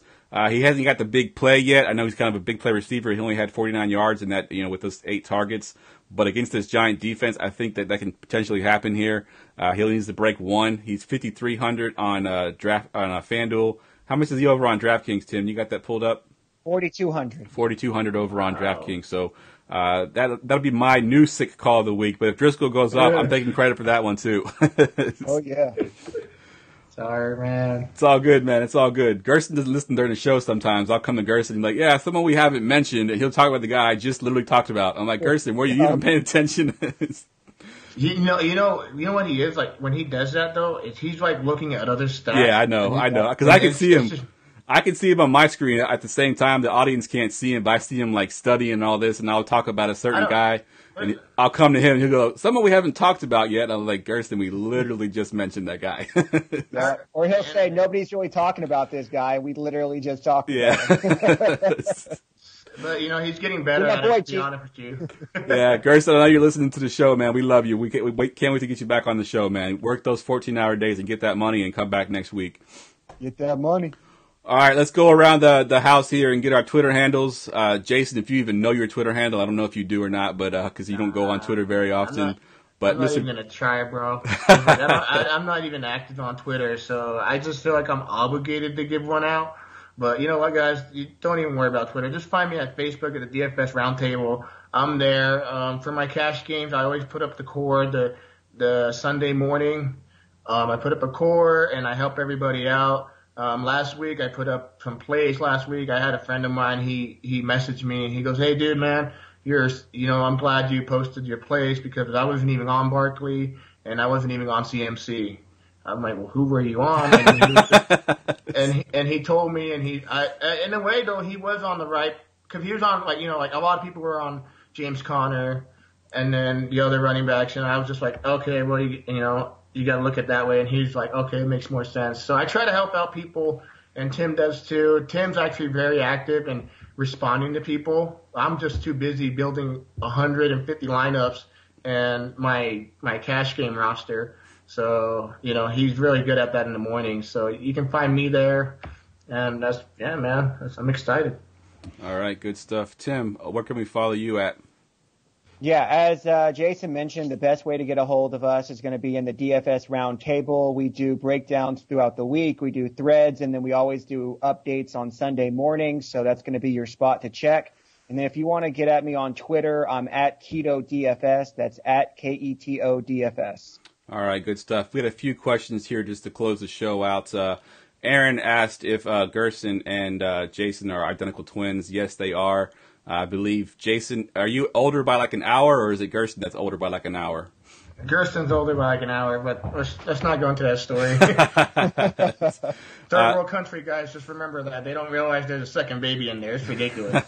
Speaker 3: He hasn't got the big play yet. I know he's kind of a big play receiver. He only had 49 yards in that, with those 8 targets. But against this Giant defense, I think that can potentially happen here. He needs to break 1. He's 5,300 on FanDuel. How much is he over on DraftKings, Tim? You got that pulled up?
Speaker 5: 4,200.
Speaker 3: 4,200 over on DraftKings. So that'll be my new sick call of the week. But if Driscoll goes up, I'm taking credit for that one too.
Speaker 5: Oh yeah.
Speaker 4: Sorry, man.
Speaker 3: It's all good, man. It's all good. Gerson doesn't listen during the show sometimes. I'll come to Gerson and be like, yeah, someone we haven't mentioned, and he'll talk about the guy I just literally talked about. I'm like, Gerson, were you even paying attention?
Speaker 4: You know what he is like when he does that though. Is he's looking at other stats.
Speaker 3: Yeah, I know, because I can see him. I can see him on my screen at the same time. The audience can't see him, but I see him studying all this, and I'll talk about a certain guy, And I'll come to him and he'll go, someone we haven't talked about yet. And I'm like, Gersten, we literally just mentioned that guy.
Speaker 5: Yeah. Or he'll say, nobody's really talking about this guy. We literally just talked about him.
Speaker 4: But, he's getting better
Speaker 5: Yeah,
Speaker 4: at
Speaker 5: boy,
Speaker 4: it, to be
Speaker 5: Chief.
Speaker 4: honest with you.
Speaker 3: Yeah, Gersten, I know you're listening to the show, man. We love you. We can't wait to get you back on the show, man. Work those 14-hour days and get that money and come back next week.
Speaker 5: Get that money.
Speaker 3: All right, let's go around the house here and get our Twitter handles. Jason, if you even know your Twitter handle, I don't know if you do or not, but because you don't go on Twitter very often.
Speaker 4: I'm not even going to try, bro. I'm not even active on Twitter, so I just feel like I'm obligated to give one out. But you know what, guys? You don't even worry about Twitter. Just find me at Facebook at the DFS Roundtable. I'm there. For my cash games, I always put up the core the Sunday morning. I put up a core, and I help everybody out. Last week, I put up some plays last week. I had a friend of mine, he messaged me, and he goes, hey, dude, man, I'm glad you posted your plays because I wasn't even on Barkley, and I wasn't even on CMC. I'm like, well, who were you on? And he told me, and in a way though, he was on the right, because he was on like a lot of people were on James Conner, and then the other running backs, and I was just like, okay, well, you got to look at it that way, and he's like, okay, it makes more sense. So I try to help out people, and Tim does too. Tim's actually very active and responding to people. I'm just too busy building 150 lineups and my cash game roster. So, he's really good at that in the morning. So you can find me there. And I'm excited.
Speaker 3: All right, good stuff. Tim, where can we follow you at?
Speaker 5: Yeah, as Jason mentioned, the best way to get a hold of us is going to be in the DFS Roundtable. We do breakdowns throughout the week. We do threads, and then we always do updates on Sunday mornings. So that's going to be your spot to check. And then if you want to get at me on Twitter, I'm at Keto DFS. That's at KETO DFS.
Speaker 3: All right, good stuff. We had a few questions here just to close the show out. Aaron asked if Gersten and Jason are identical twins. Yes, they are. I believe. Jason, are you older by like an hour, or is it Gersten that's older by like an hour?
Speaker 4: Gersten's older by like an hour, but let's not go into that story. Third world country, guys, just remember that. They don't realize there's a second baby in there. It's ridiculous.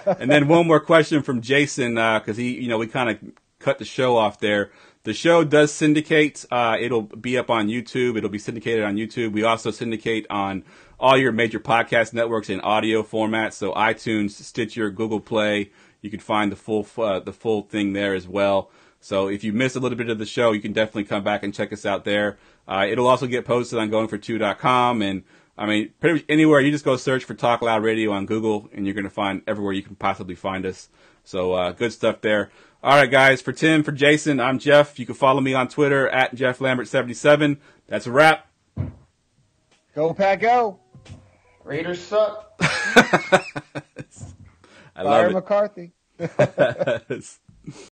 Speaker 3: And then one more question from Jason, because we kind of cut the show off there. The show does syndicate. It'll be up on YouTube. It'll be syndicated on YouTube. We also syndicate on all your major podcast networks in audio format. So iTunes, Stitcher, Google Play. You can find the full thing there as well. So if you missed a little bit of the show, you can definitely come back and check us out there. It'll also get posted on goingfor2.com. And I mean, pretty much anywhere. You just go search for Talk Loud Radio on Google, and you're going to find everywhere you can possibly find us. So good stuff there. All right, guys, for Tim, for Jason, I'm Jeff. You can follow me on Twitter at JeffLambert77. That's a wrap.
Speaker 5: Go, Pack, go.
Speaker 4: Raiders suck.
Speaker 3: I love
Speaker 5: Fire
Speaker 3: it.
Speaker 5: McCarthy.